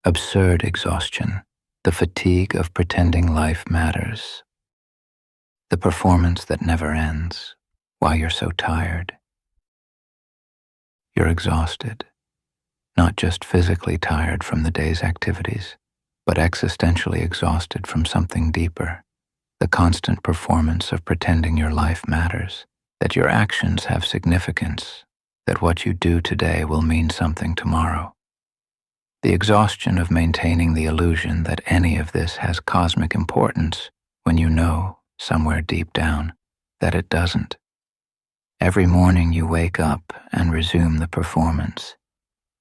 Absurd exhaustion, the fatigue of pretending life matters, the performance that never ends. Why you're so tired. You're exhausted, not just physically tired from the day's activities, but existentially exhausted from something deeper, the constant performance of pretending your life matters, that your actions have significance, that what you do today will mean something tomorrow. The exhaustion of maintaining the illusion that any of this has cosmic importance when you know, somewhere deep down, that it doesn't. Every morning you wake up and resume the performance.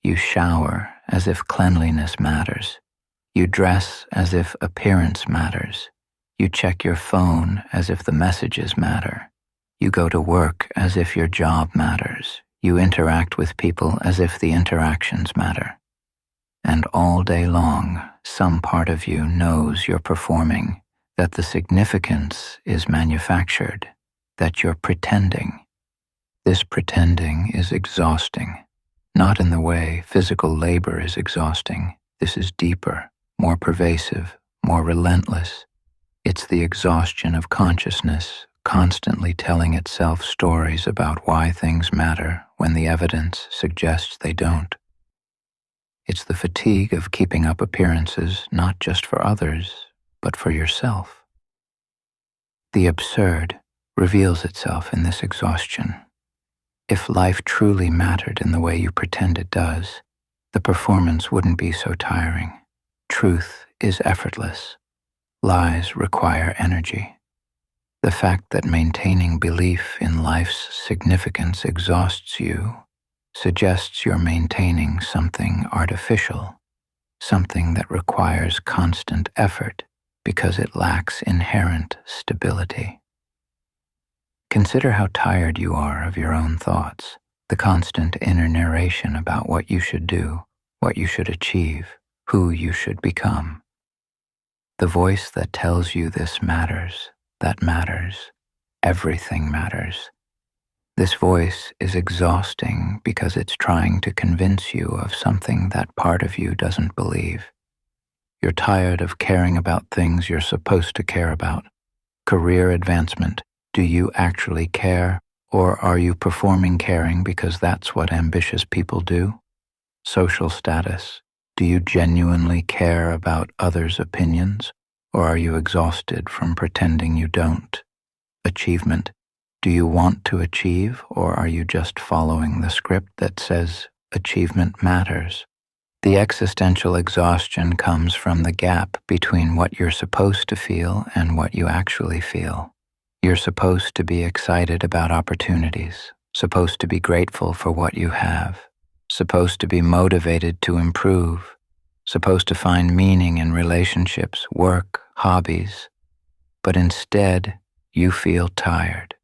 You shower as if cleanliness matters. You dress as if appearance matters. You check your phone as if the messages matter. You go to work as if your job matters. You interact with people as if the interactions matter. And all day long, some part of you knows you're performing, that the significance is manufactured, that you're pretending. This pretending is exhausting, not in the way physical labor is exhausting. This is deeper, more pervasive, more relentless. It's the exhaustion of consciousness, constantly telling itself stories about why things matter when the evidence suggests they don't. It's the fatigue of keeping up appearances not just for others, but for yourself. The absurd reveals itself in this exhaustion. If life truly mattered in the way you pretend it does, the performance wouldn't be so tiring. Truth is effortless. Lies require energy. The fact that maintaining belief in life's significance exhausts you suggests you're maintaining something artificial, something that requires constant effort because it lacks inherent stability. Consider how tired you are of your own thoughts, the constant inner narration about what you should do, what you should achieve, who you should become. The voice that tells you this matters, that matters, everything matters. This voice is exhausting because it's trying to convince you of something that part of you doesn't believe. You're tired of caring about things you're supposed to care about. Career advancement. Do you actually care, or are you performing caring because that's what ambitious people do? Social status. Do you genuinely care about others' opinions, or are you exhausted from pretending you don't? Achievement. Do you want to achieve, or are you just following the script that says achievement matters? The existential exhaustion comes from the gap between what you're supposed to feel and what you actually feel. You're supposed to be excited about opportunities, supposed to be grateful for what you have, supposed to be motivated to improve, supposed to find meaning in relationships, work, hobbies. But instead, you feel tired.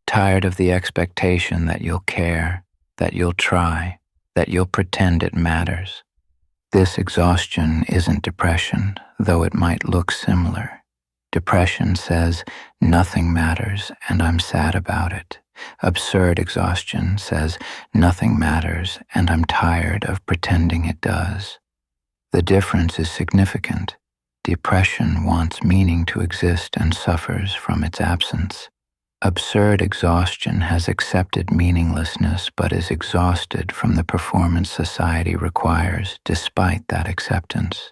Tired of the expectation that you'll care, that you'll try, that you'll pretend it matters. This exhaustion isn't depression, though it might look similar. Depression says, nothing matters and I'm sad about it. Absurd exhaustion says, nothing matters and I'm tired of pretending it does. The difference is significant. Depression wants meaning to exist and suffers from its absence. Absurd exhaustion has accepted meaninglessness but is exhausted from the performance society requires despite that acceptance.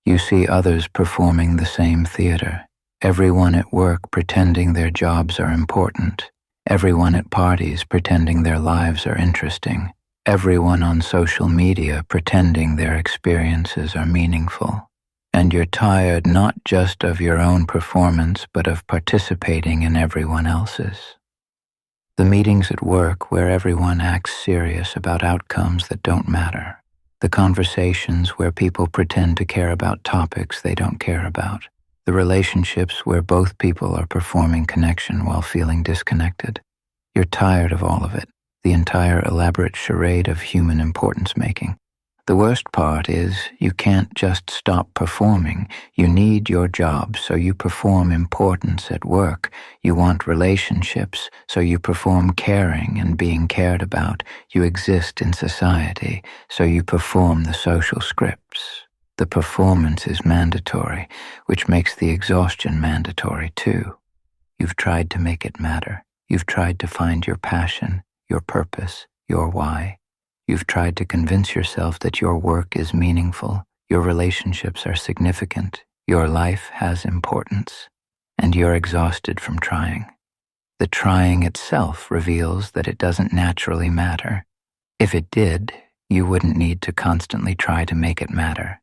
You see others performing the same theater, everyone at work pretending their jobs are important, everyone at parties pretending their lives are interesting, everyone on social media pretending their experiences are meaningful. And you're tired not just of your own performance, but of participating in everyone else's. The meetings at work where everyone acts serious about outcomes that don't matter. The conversations where people pretend to care about topics they don't care about. The relationships where both people are performing connection while feeling disconnected. You're tired of all of it, the entire elaborate charade of human importance making. The worst part is you can't just stop performing. You need your job, so you perform importance at work. You want relationships, so you perform caring and being cared about. You exist in society, so you perform the social scripts. The performance is mandatory, which makes the exhaustion mandatory too. You've tried to make it matter. You've tried to find your passion, your purpose, your why. You've tried to convince yourself that your work is meaningful, your relationships are significant, your life has importance, and you're exhausted from trying. The trying itself reveals that it doesn't naturally matter. If it did, you wouldn't need to constantly try to make it matter.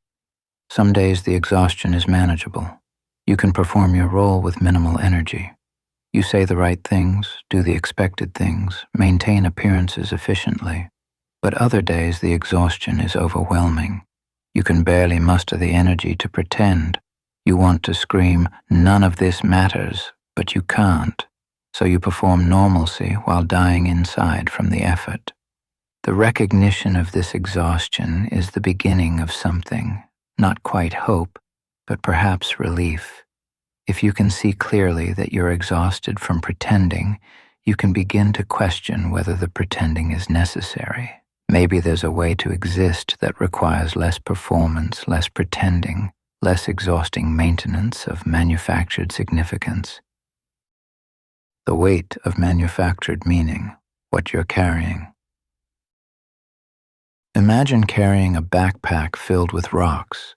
Some days the exhaustion is manageable. You can perform your role with minimal energy. You say the right things, do the expected things, maintain appearances efficiently. But other days the exhaustion is overwhelming. You can barely muster the energy to pretend. You want to scream, "None of this matters," but you can't. So you perform normalcy while dying inside from the effort. The recognition of this exhaustion is the beginning of something, not quite hope, but perhaps relief. If you can see clearly that you're exhausted from pretending, you can begin to question whether the pretending is necessary. Maybe there's a way to exist that requires less performance, less pretending, less exhausting maintenance of manufactured significance. The weight of manufactured meaning, what you're carrying. Imagine carrying a backpack filled with rocks.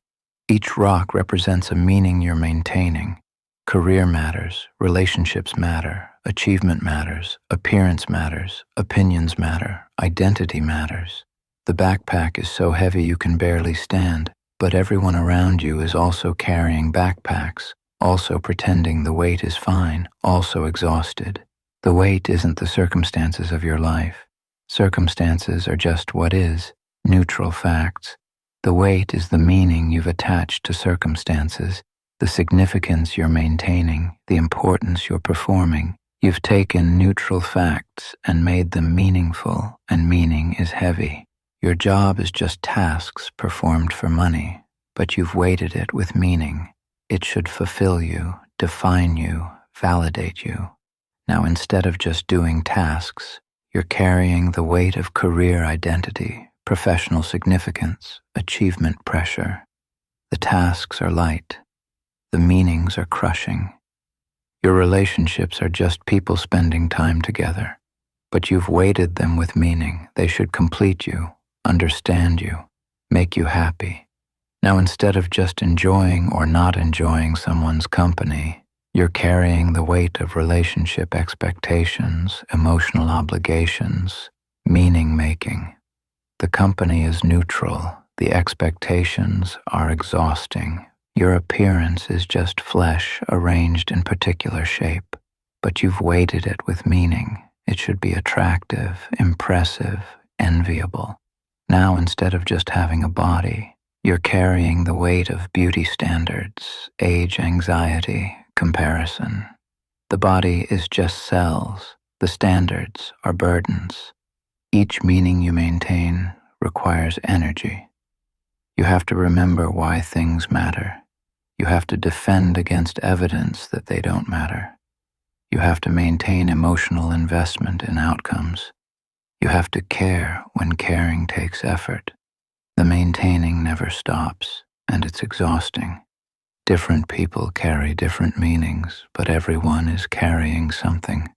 Each rock represents a meaning you're maintaining. Career matters, relationships matter, achievement matters, appearance matters, opinions matter, identity matters. The backpack is so heavy you can barely stand, but everyone around you is also carrying backpacks, also pretending the weight is fine, also exhausted. The weight isn't the circumstances of your life. Circumstances are just what is, neutral facts. The weight is the meaning you've attached to circumstances, the significance you're maintaining, the importance you're performing. You've taken neutral facts and made them meaningful, and meaning is heavy. Your job is just tasks performed for money, but you've weighted it with meaning. It should fulfill you, define you, validate you. Now instead of just doing tasks, you're carrying the weight of career identity, professional significance, achievement pressure. The tasks are light. The meanings are crushing. Your relationships are just people spending time together, but you've weighted them with meaning. They should complete you, understand you, make you happy. Now instead of just enjoying or not enjoying someone's company, you're carrying the weight of relationship expectations, emotional obligations, meaning-making. The company is neutral. The expectations are exhausting. Your appearance is just flesh arranged in particular shape, but you've weighted it with meaning. It should be attractive, impressive, enviable. Now instead of just having a body, you're carrying the weight of beauty standards, age anxiety, comparison. The body is just cells. The standards are burdens. Each meaning you maintain requires energy. You have to remember why things matter. You have to defend against evidence that they don't matter. You have to maintain emotional investment in outcomes. You have to care when caring takes effort. The maintaining never stops, and it's exhausting. Different people carry different meanings, but everyone is carrying something.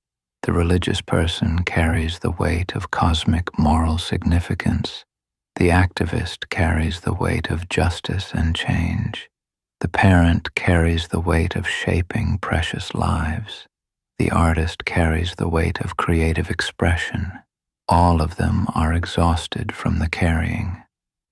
The religious person carries the weight of cosmic moral significance. The activist carries the weight of justice and change. The parent carries the weight of shaping precious lives. The artist carries the weight of creative expression. All of them are exhausted from the carrying.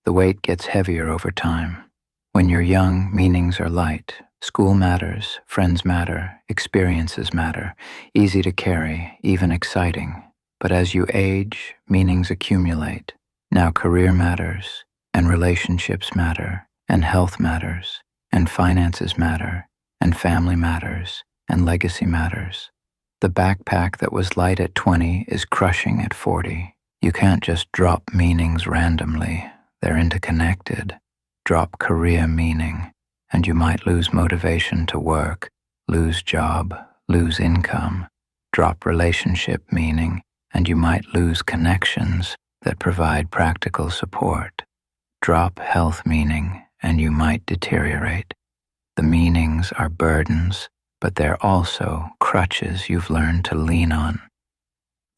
The weight gets heavier over time. When you're young, meanings are light. School matters, friends matter, experiences matter, easy to carry, even exciting. But as you age, meanings accumulate. Now career matters, and relationships matter, and health matters, and finances matter, and family matters, and legacy matters. The backpack that was light at 20 is crushing at 40. You can't just drop meanings randomly. They're interconnected. Drop career meaning, and you might lose motivation to work, lose job, lose income. Drop relationship meaning, and you might lose connections that provide practical support. Drop health meaning, and you might deteriorate. The meanings are burdens, but they're also crutches you've learned to lean on.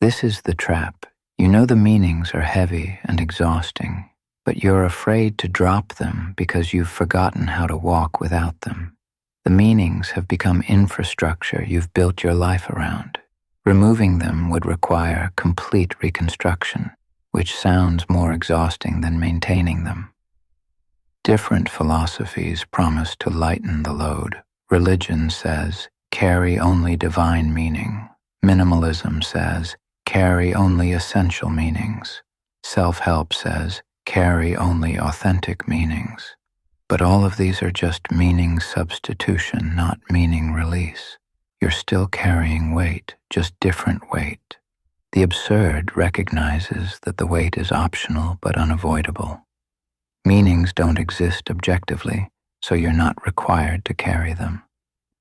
This is the trap. You know the meanings are heavy and exhausting, but you're afraid to drop them because you've forgotten how to walk without them. The meanings have become infrastructure you've built your life around. Removing them would require complete reconstruction, which sounds more exhausting than maintaining them. Different philosophies promise to lighten the load. Religion says, carry only divine meaning. Minimalism says, carry only essential meanings. Self-help says, carry only authentic meanings. But all of these are just meaning substitution, not meaning release. You're still carrying weight, just different weight. The absurd recognizes that the weight is optional but unavoidable. Meanings don't exist objectively, so you're not required to carry them.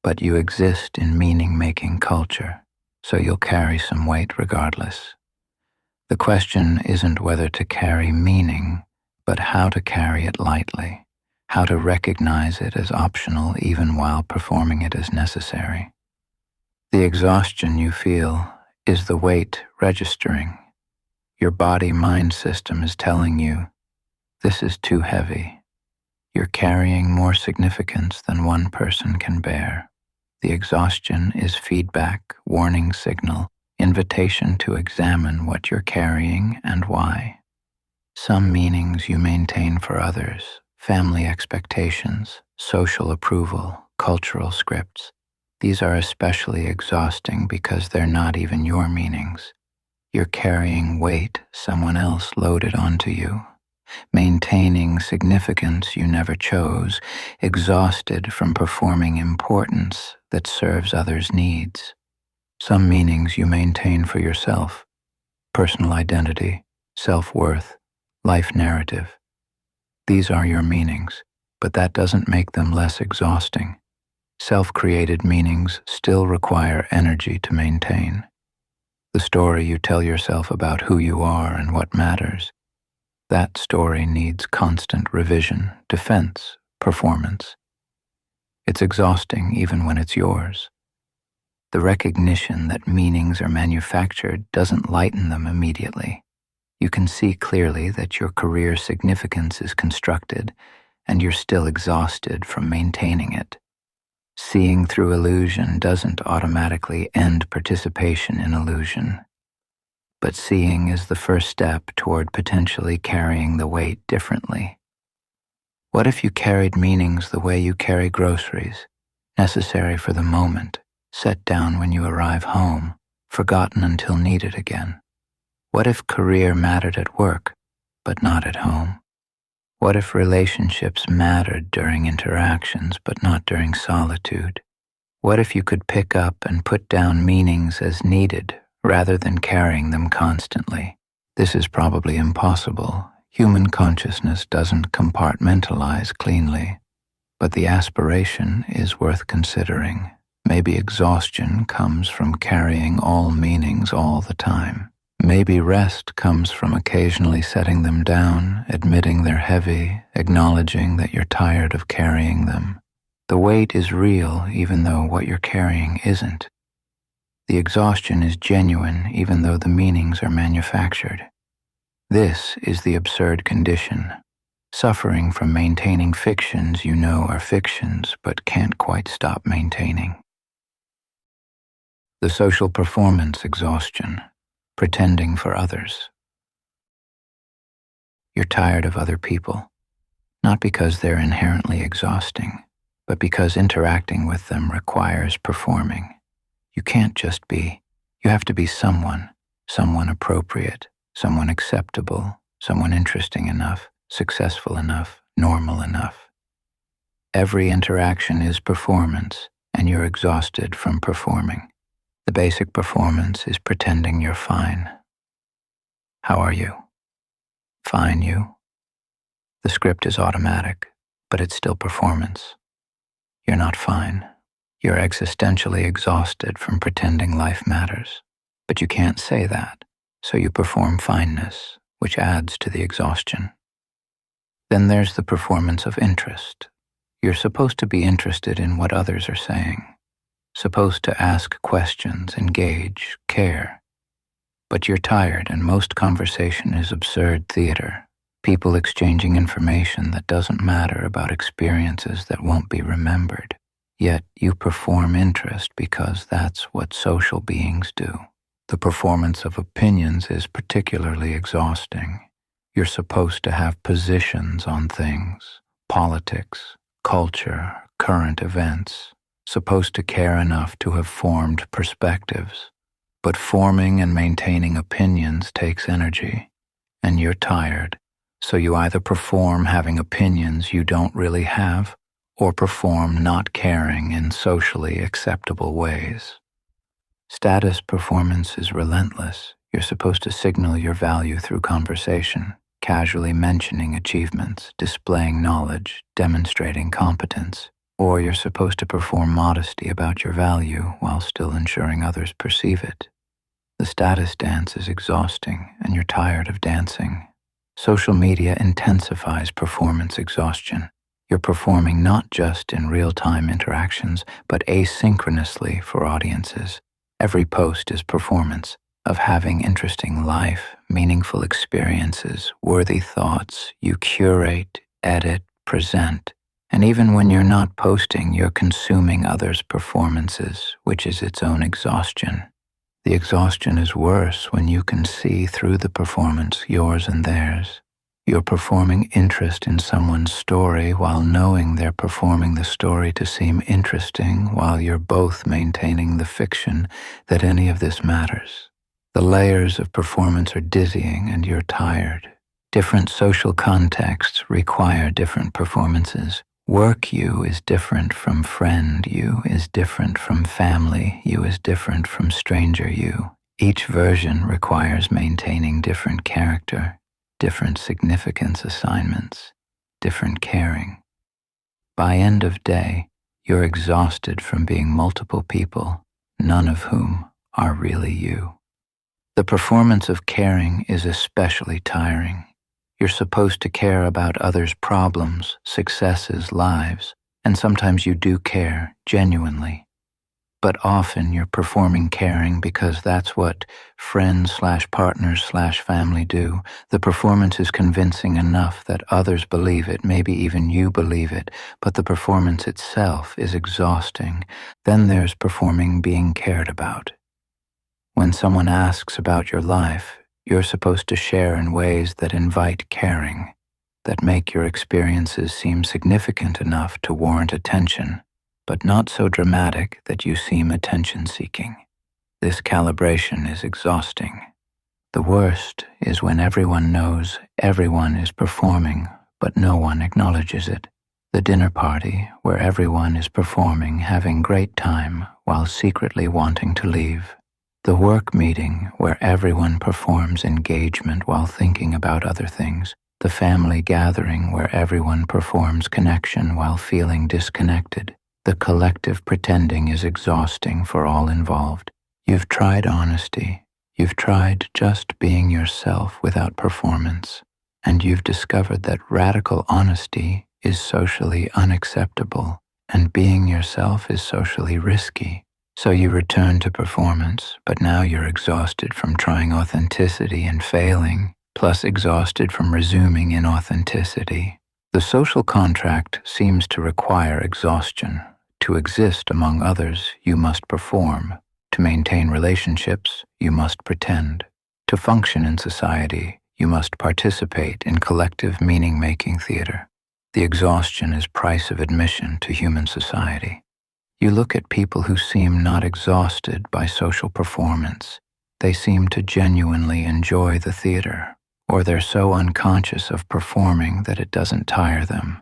But you exist in meaning-making culture, so you'll carry some weight regardless. The question isn't whether to carry meaning, but how to carry it lightly, how to recognize it as optional even while performing it as necessary. The exhaustion you feel is the weight registering. Your body-mind system is telling you, this is too heavy. You're carrying more significance than one person can bear. The exhaustion is feedback, warning signal, invitation to examine what you're carrying and why. Some meanings you maintain for others, family expectations, social approval, cultural scripts. These are especially exhausting because they're not even your meanings. You're carrying weight someone else loaded onto you, maintaining significance you never chose, exhausted from performing importance that serves others' needs. Some meanings you maintain for yourself, personal identity, self-worth, life narrative. These are your meanings, but that doesn't make them less exhausting. Self-created meanings still require energy to maintain. The story you tell yourself about who you are and what matters, that story needs constant revision, defense, performance. It's exhausting even when it's yours. The recognition that meanings are manufactured doesn't lighten them immediately. You can see clearly that your career significance is constructed, and you're still exhausted from maintaining it. Seeing through illusion doesn't automatically end participation in illusion. But seeing is the first step toward potentially carrying the weight differently. What if you carried meanings the way you carry groceries, necessary for the moment, set down when you arrive home, forgotten until needed again? What if career mattered at work, but not at home? What if relationships mattered during interactions, but not during solitude? What if you could pick up and put down meanings as needed, rather than carrying them constantly? This is probably impossible. Human consciousness doesn't compartmentalize cleanly, but the aspiration is worth considering. Maybe exhaustion comes from carrying all meanings all the time. Maybe rest comes from occasionally setting them down, admitting they're heavy, acknowledging that you're tired of carrying them. The weight is real even though what you're carrying isn't. The exhaustion is genuine even though the meanings are manufactured. This is the absurd condition, suffering from maintaining fictions you know are fictions but can't quite stop maintaining. The social performance exhaustion, pretending for others. You're tired of other people, not because they're inherently exhausting, but because interacting with them requires performing. You can't just be. You have to be someone appropriate, someone acceptable, someone interesting enough, successful enough, normal enough. Every interaction is performance, and you're exhausted from performing. The basic performance is pretending you're fine. How are you? Fine, you? The script is automatic, but it's still performance. You're not fine. You're existentially exhausted from pretending life matters. But you can't say that, so you perform fineness, which adds to the exhaustion. Then there's the performance of interest. You're supposed to be interested in what others are saying, supposed to ask questions, engage, care. But you're tired, and most conversation is absurd theater, people exchanging information that doesn't matter about experiences that won't be remembered. Yet you perform interest because that's what social beings do. The performance of opinions is particularly exhausting. You're supposed to have positions on things, politics, culture, current events, supposed to care enough to have formed perspectives. But forming and maintaining opinions takes energy, and you're tired, so you either perform having opinions you don't really have, or perform not caring in socially acceptable ways. Status performance is relentless. You're supposed to signal your value through conversation, casually mentioning achievements, displaying knowledge, demonstrating competence, or you're supposed to perform modesty about your value while still ensuring others perceive it. The status dance is exhausting, and you're tired of dancing. Social media intensifies performance exhaustion. You're performing not just in real-time interactions, but asynchronously for audiences. Every post is performance of having interesting life, meaningful experiences, worthy thoughts. You curate, edit, present. And even when you're not posting, you're consuming others' performances, which is its own exhaustion. The exhaustion is worse when you can see through the performance, yours and theirs. You're performing interest in someone's story while knowing they're performing the story to seem interesting, while you're both maintaining the fiction that any of this matters. The layers of performance are dizzying, and you're tired. Different social contexts require different performances. Work you is different from friend you, is different from family you, is different from stranger you. Each version requires maintaining different character, different significance assignments, different caring. By end of day, you're exhausted from being multiple people, none of whom are really you. The performance of caring is especially tiring. You're supposed to care about others' problems, successes, lives, and sometimes you do care, genuinely. But often you're performing caring because that's what friends/partners/family do. The performance is convincing enough that others believe it, maybe even you believe it, but the performance itself is exhausting. Then there's performing being cared about. When someone asks about your life, you're supposed to share in ways that invite caring, that make your experiences seem significant enough to warrant attention, but not so dramatic that you seem attention-seeking. This calibration is exhausting. The worst is when everyone knows everyone is performing, but no one acknowledges it. The dinner party where everyone is performing, having great time while secretly wanting to leave. The work meeting where everyone performs engagement while thinking about other things. The family gathering where everyone performs connection while feeling disconnected. The collective pretending is exhausting for all involved. You've tried honesty. You've tried just being yourself without performance. And you've discovered that radical honesty is socially unacceptable, and being yourself is socially risky. So you return to performance, but now you're exhausted from trying authenticity and failing, plus exhausted from resuming inauthenticity. The social contract seems to require exhaustion. To exist among others, you must perform. To maintain relationships, you must pretend. To function in society, you must participate in collective meaning-making theater. The exhaustion is price of admission to human society. You look at people who seem not exhausted by social performance. They seem to genuinely enjoy the theater, or they're so unconscious of performing that it doesn't tire them.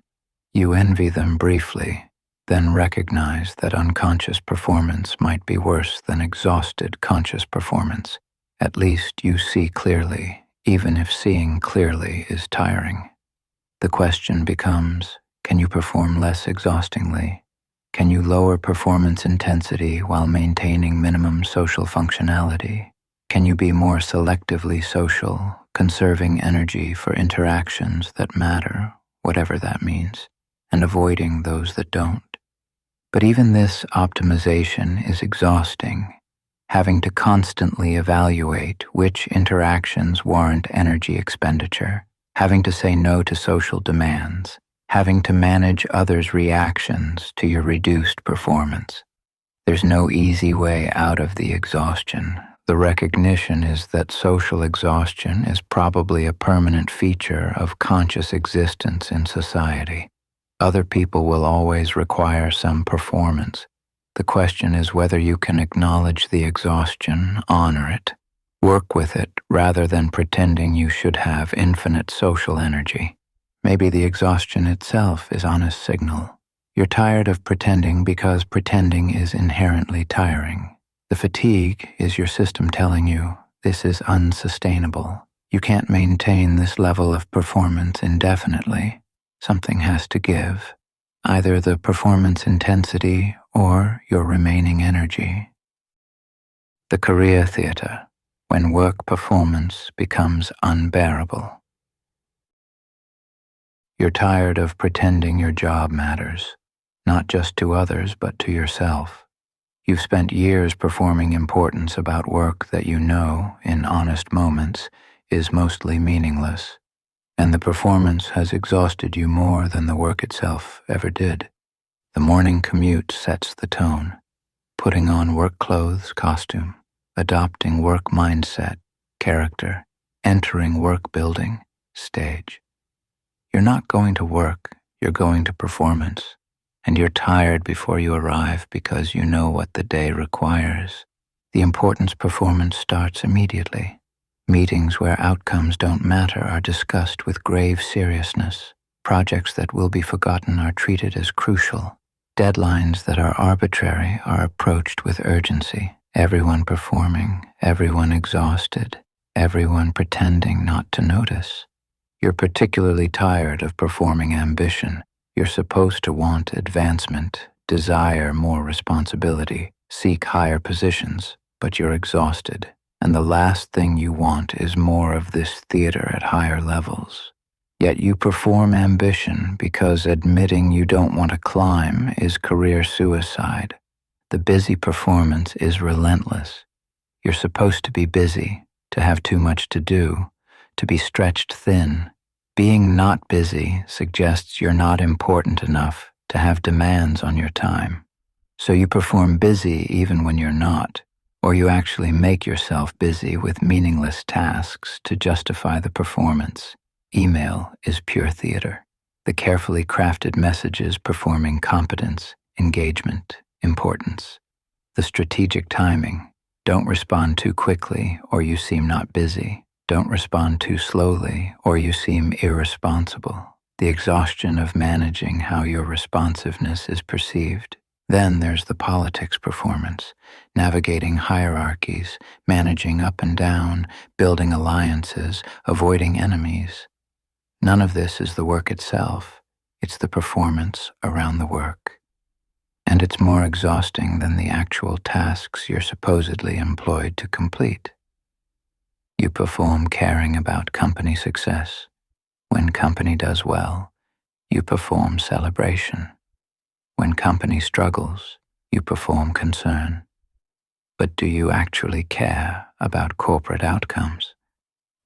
You envy them briefly, then recognize that unconscious performance might be worse than exhausted conscious performance. At least you see clearly, even if seeing clearly is tiring. The question becomes, can you perform less exhaustingly? Can you lower performance intensity while maintaining minimum social functionality? Can you be more selectively social, conserving energy for interactions that matter, whatever that means, and avoiding those that don't. But even this optimization is exhausting, having to constantly evaluate which interactions warrant energy expenditure, having to say no to social demands, having to manage others' reactions to your reduced performance. There's no easy way out of the exhaustion. The recognition is that social exhaustion is probably a permanent feature of conscious existence in society. Other people will always require some performance. The question is whether you can acknowledge the exhaustion, honor it, work with it rather than pretending you should have infinite social energy. Maybe the exhaustion itself is honest signal. You're tired of pretending because pretending is inherently tiring. The fatigue is your system telling you this is unsustainable. You can't maintain this level of performance indefinitely. Something has to give, either the performance intensity or your remaining energy. The career theater, when work performance becomes unbearable. You're tired of pretending your job matters, not just to others but to yourself. You've spent years performing importance about work that you know, in honest moments, is mostly meaningless. And the performance has exhausted you more than the work itself ever did. The morning commute sets the tone. Putting on work clothes, costume, adopting work mindset, character, entering work building, stage. You're not going to work, you're going to performance. And you're tired before you arrive because you know what the day requires. The importance performance starts immediately. Meetings where outcomes don't matter are discussed with grave seriousness. Projects that will be forgotten are treated as crucial. Deadlines that are arbitrary are approached with urgency. Everyone performing, everyone exhausted, everyone pretending not to notice. You're particularly tired of performing ambition. You're supposed to want advancement, desire more responsibility, seek higher positions, but you're exhausted. And the last thing you want is more of this theater at higher levels. Yet you perform ambition because admitting you don't want to climb is career suicide. The busy performance is relentless. You're supposed to be busy, to have too much to do, to be stretched thin. Being not busy suggests you're not important enough to have demands on your time. So you perform busy even when you're not. Or you actually make yourself busy with meaningless tasks to justify the performance. Email is pure theater. The carefully crafted messages performing competence, engagement, importance. The strategic timing. Don't respond too quickly or you seem not busy. Don't respond too slowly or you seem irresponsible. The exhaustion of managing how your responsiveness is perceived. Then there's the politics performance, navigating hierarchies, managing up and down, building alliances, avoiding enemies. None of this is the work itself. It's the performance around the work. And it's more exhausting than the actual tasks you're supposedly employed to complete. You perform caring about company success. When company does well, you perform celebration. When company struggles, you perform concern. But do you actually care about corporate outcomes?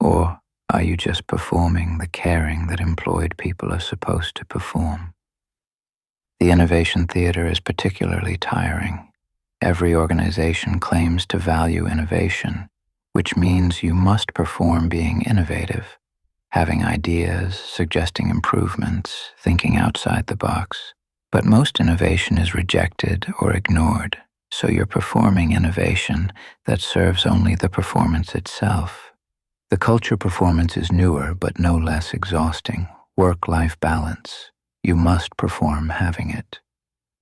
Or are you just performing the caring that employed people are supposed to perform? The innovation theater is particularly tiring. Every organization claims to value innovation, which means you must perform being innovative, having ideas, suggesting improvements, thinking outside the box. But most innovation is rejected or ignored, so you're performing innovation that serves only the performance itself. The culture performance is newer but no less exhausting. Work-life balance. You must perform having it.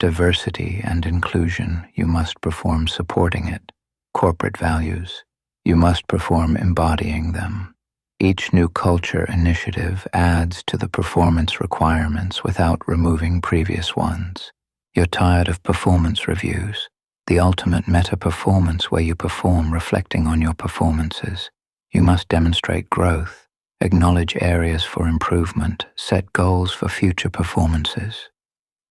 Diversity and inclusion. You must perform supporting it. Corporate values. You must perform embodying them. Each new culture initiative adds to the performance requirements without removing previous ones. You're tired of performance reviews, the ultimate meta-performance where you perform reflecting on your performances. You must demonstrate growth, Acknowledge areas for improvement. Set goals for future performances.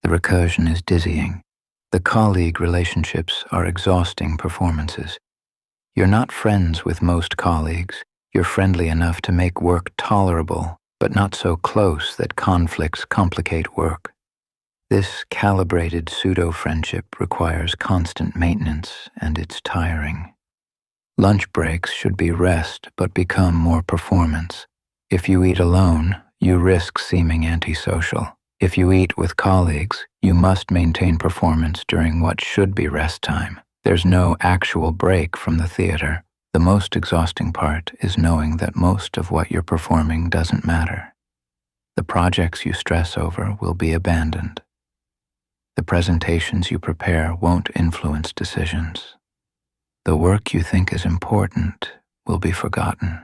The recursion is dizzying. The colleague relationships are exhausting performances. You're not friends with most colleagues. You're friendly enough to make work tolerable, but not so close that conflicts complicate work. This calibrated pseudo-friendship requires constant maintenance, and it's tiring. Lunch breaks should be rest, but become more performance. If you eat alone, you risk seeming antisocial. If you eat with colleagues, you must maintain performance during what should be rest time. There's no actual break from the theater. The most exhausting part is knowing that most of what you're performing doesn't matter. The projects you stress over will be abandoned. The presentations you prepare won't influence decisions. The work you think is important will be forgotten.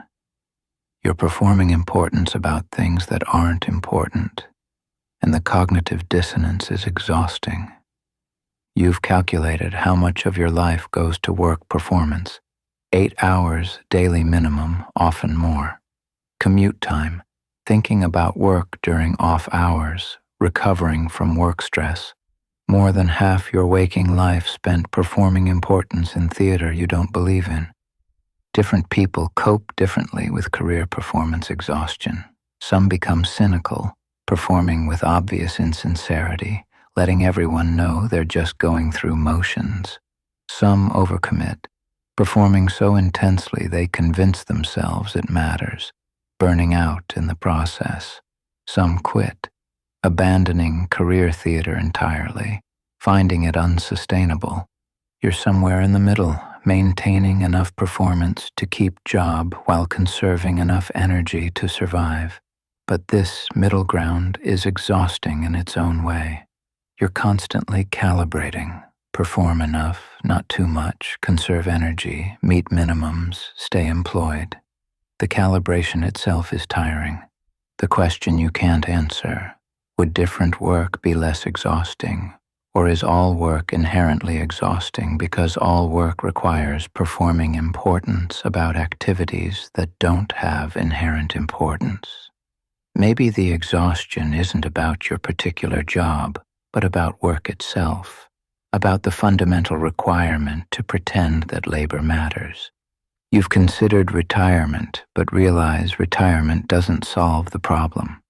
You're performing importance about things that aren't important, and the cognitive dissonance is exhausting. You've calculated how much of your life goes to work performance. 8 hours daily minimum, often more. Commute time, thinking about work during off hours, recovering from work stress. More than half your waking life spent performing importance in theater you don't believe in. Different people cope differently with career performance exhaustion. Some become cynical, performing with obvious insincerity, letting everyone know they're just going through motions. Some overcommit, performing so intensely they convince themselves it matters, burning out in the process. Some quit, abandoning career theater entirely, finding it unsustainable. You're somewhere in the middle, maintaining enough performance to keep job while conserving enough energy to survive. But this middle ground is exhausting in its own way. You're constantly calibrating. Perform enough, not too much, conserve energy, meet minimums, stay employed. The calibration itself is tiring. The question you can't answer, would different work be less exhausting? Or is all work inherently exhausting because all work requires performing importance about activities that don't have inherent importance? Maybe the exhaustion isn't about your particular job, but about work itself, about the fundamental requirement to pretend that labor matters. You've considered retirement, but realize retirement doesn't solve the problem.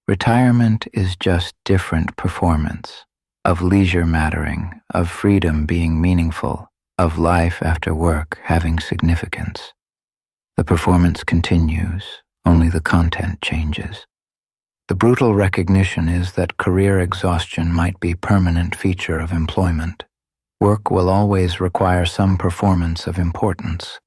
Retirement is just different performance, of leisure mattering, of freedom being meaningful, of life after work having significance. The performance continues, only the content changes. The brutal recognition is that career exhaustion might be a permanent feature of employment. Work will always require some performance of importance.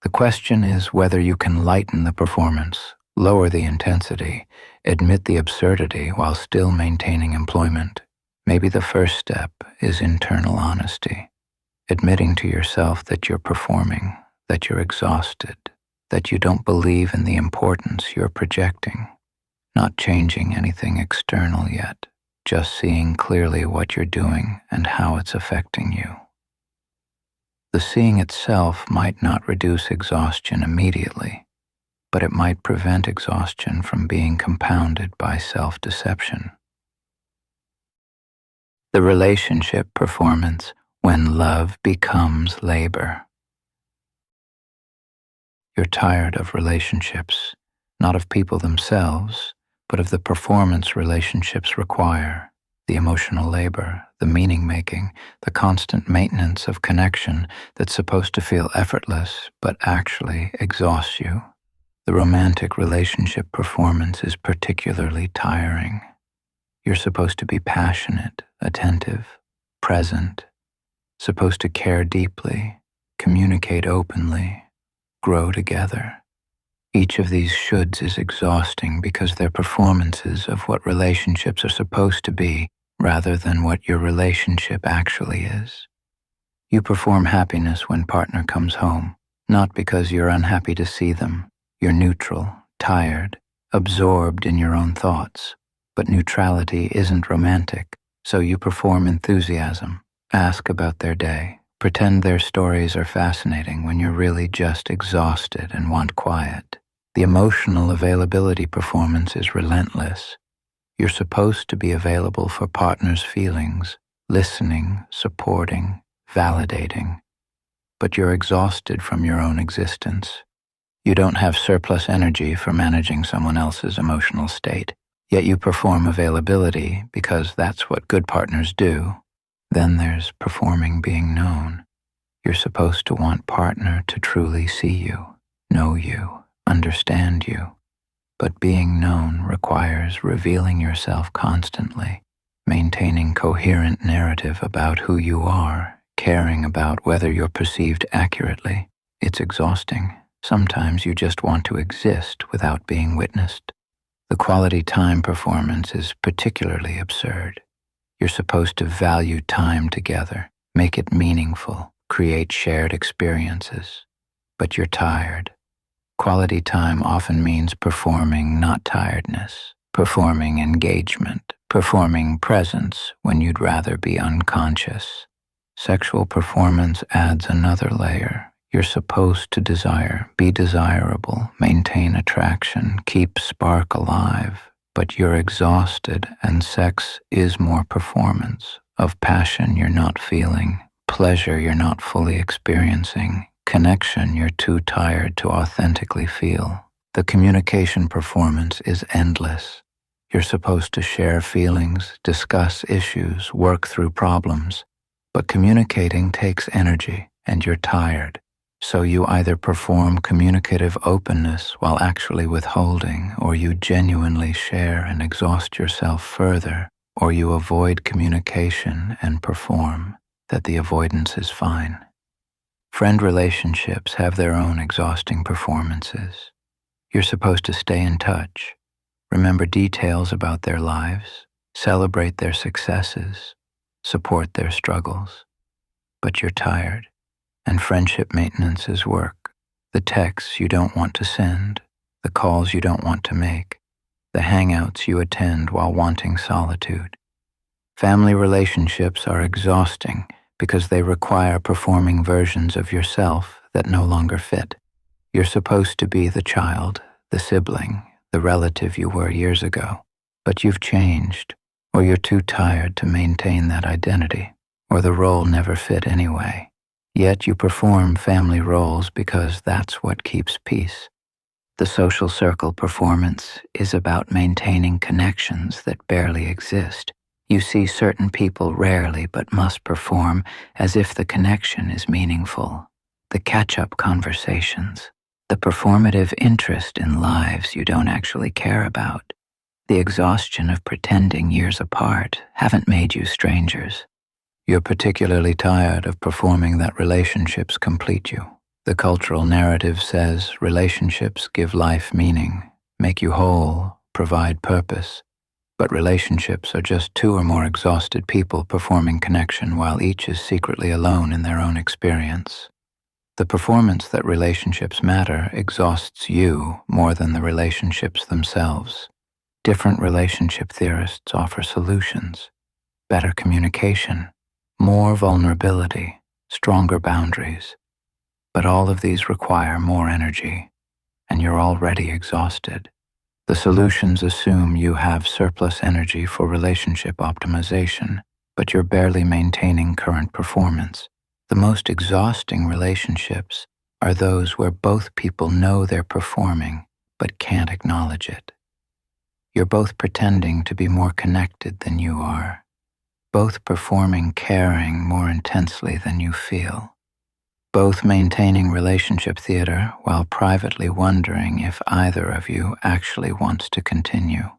The question is whether you can lighten the performance, lower the intensity, admit the absurdity while still maintaining employment. Maybe the first step is internal honesty, admitting to yourself that you're performing, that you're exhausted, that you don't believe in the importance you're projecting. Not changing anything external yet, just seeing clearly what you're doing and how it's affecting you. The seeing itself might not reduce exhaustion immediately, but it might prevent exhaustion from being compounded by self-deception. The relationship performance when love becomes labor. You're tired of relationships, not of people themselves, but of the performance relationships require, the emotional labor, the meaning-making, the constant maintenance of connection that's supposed to feel effortless but actually exhausts you. The romantic relationship performance is particularly tiring. You're supposed to be passionate, attentive, present, supposed to care deeply, communicate openly, grow together. Each of these shoulds is exhausting because they're performances of what relationships are supposed to be rather than what your relationship actually is. You perform happiness when partner comes home, not because you're unhappy to see them. You're neutral, tired, absorbed in your own thoughts. But neutrality isn't romantic, so you perform enthusiasm, ask about their day, pretend their stories are fascinating when you're really just exhausted and want quiet. The emotional availability performance is relentless. You're supposed to be available for partners' feelings, listening, supporting, validating, but you're exhausted from your own existence. You don't have surplus energy for managing someone else's emotional state, yet you perform availability because that's what good partners do. Then there's performing being known. You're supposed to want partner to truly see you, know you, understand you. But being known requires revealing yourself constantly, maintaining coherent narrative about who you are, caring about whether you're perceived accurately. It's exhausting. Sometimes you just want to exist without being witnessed. The quality time performance is particularly absurd. You're supposed to value time together, make it meaningful, create shared experiences. But you're tired. Quality time often means performing, not tiredness, performing engagement, performing presence when you'd rather be unconscious. Sexual performance adds another layer. You're supposed to desire, be desirable, maintain attraction, keep spark alive, but you're exhausted and sex is more performance. Of passion you're not feeling, pleasure you're not fully experiencing, connection you're too tired to authentically feel. The communication performance is endless. You're supposed to share feelings, discuss issues, work through problems, but communicating takes energy and you're tired. So you either perform communicative openness while actually withholding, or you genuinely share and exhaust yourself further, or you avoid communication and perform that the avoidance is fine. Friend relationships have their own exhausting performances. You're supposed to stay in touch, remember details about their lives, celebrate their successes, support their struggles, but you're tired. And friendship maintenance is work. The texts you don't want to send, the calls you don't want to make, the hangouts you attend while wanting solitude. Family relationships are exhausting because they require performing versions of yourself that no longer fit. You're supposed to be the child, the sibling, the relative you were years ago, but you've changed, or you're too tired to maintain that identity, or the role never fit anyway. Yet you perform family roles because that's what keeps peace. The social circle performance is about maintaining connections that barely exist. You see certain people rarely but must perform as if the connection is meaningful. The catch-up conversations, the performative interest in lives you don't actually care about, the exhaustion of pretending years apart haven't made you strangers. You're particularly tired of performing that relationships complete you. The cultural narrative says relationships give life meaning, make you whole, provide purpose. But relationships are just two or more exhausted people performing connection while each is secretly alone in their own experience. The performance that relationships matter exhausts you more than the relationships themselves. Different relationship theorists offer solutions, better communication, more vulnerability, stronger boundaries. But all of these require more energy, and you're already exhausted. The solutions assume you have surplus energy for relationship optimization, but you're barely maintaining current performance. The most exhausting relationships are those where both people know they're performing, but can't acknowledge it. You're both pretending to be more connected than you are, both performing caring more intensely than you feel, both maintaining relationship theater while privately wondering if either of you actually wants to continue.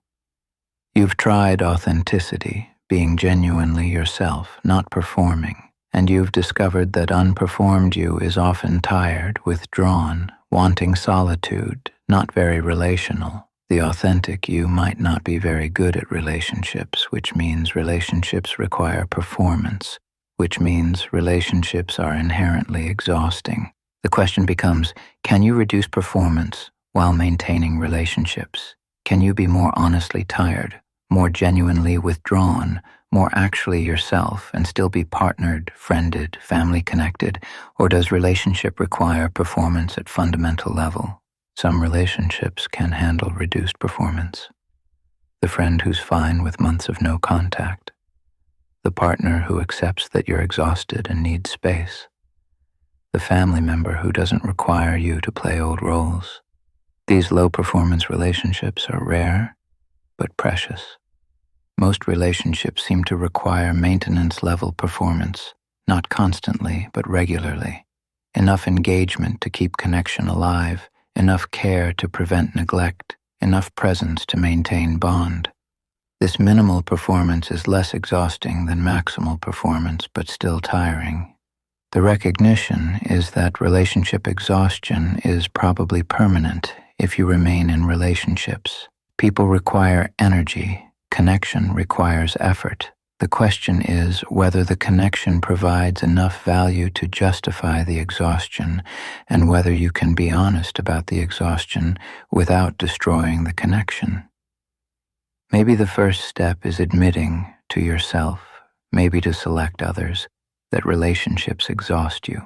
You've tried authenticity, being genuinely yourself, not performing, and you've discovered that unperformed you is often tired, withdrawn, wanting solitude, not very relational. The authentic you might not be very good at relationships, which means relationships require performance, which means relationships are inherently exhausting. The question becomes, can you reduce performance while maintaining relationships? Can you be more honestly tired, more genuinely withdrawn, more actually yourself, and still be partnered, friended, family connected? Or does relationship require performance at fundamental level? Some relationships can handle reduced performance. The friend who's fine with months of no contact. The partner who accepts that you're exhausted and needs space. The family member who doesn't require you to play old roles. These low-performance relationships are rare, but precious. Most relationships seem to require maintenance-level performance, not constantly, but regularly. Enough engagement to keep connection alive, enough care to prevent neglect, enough presence to maintain bond. This minimal performance is less exhausting than maximal performance, but still tiring. The recognition is that relationship exhaustion is probably permanent if you remain in relationships. People require energy. Connection requires effort. The question is whether the connection provides enough value to justify the exhaustion, and whether you can be honest about the exhaustion without destroying the connection. Maybe the first step is admitting to yourself, maybe to select others, that relationships exhaust you.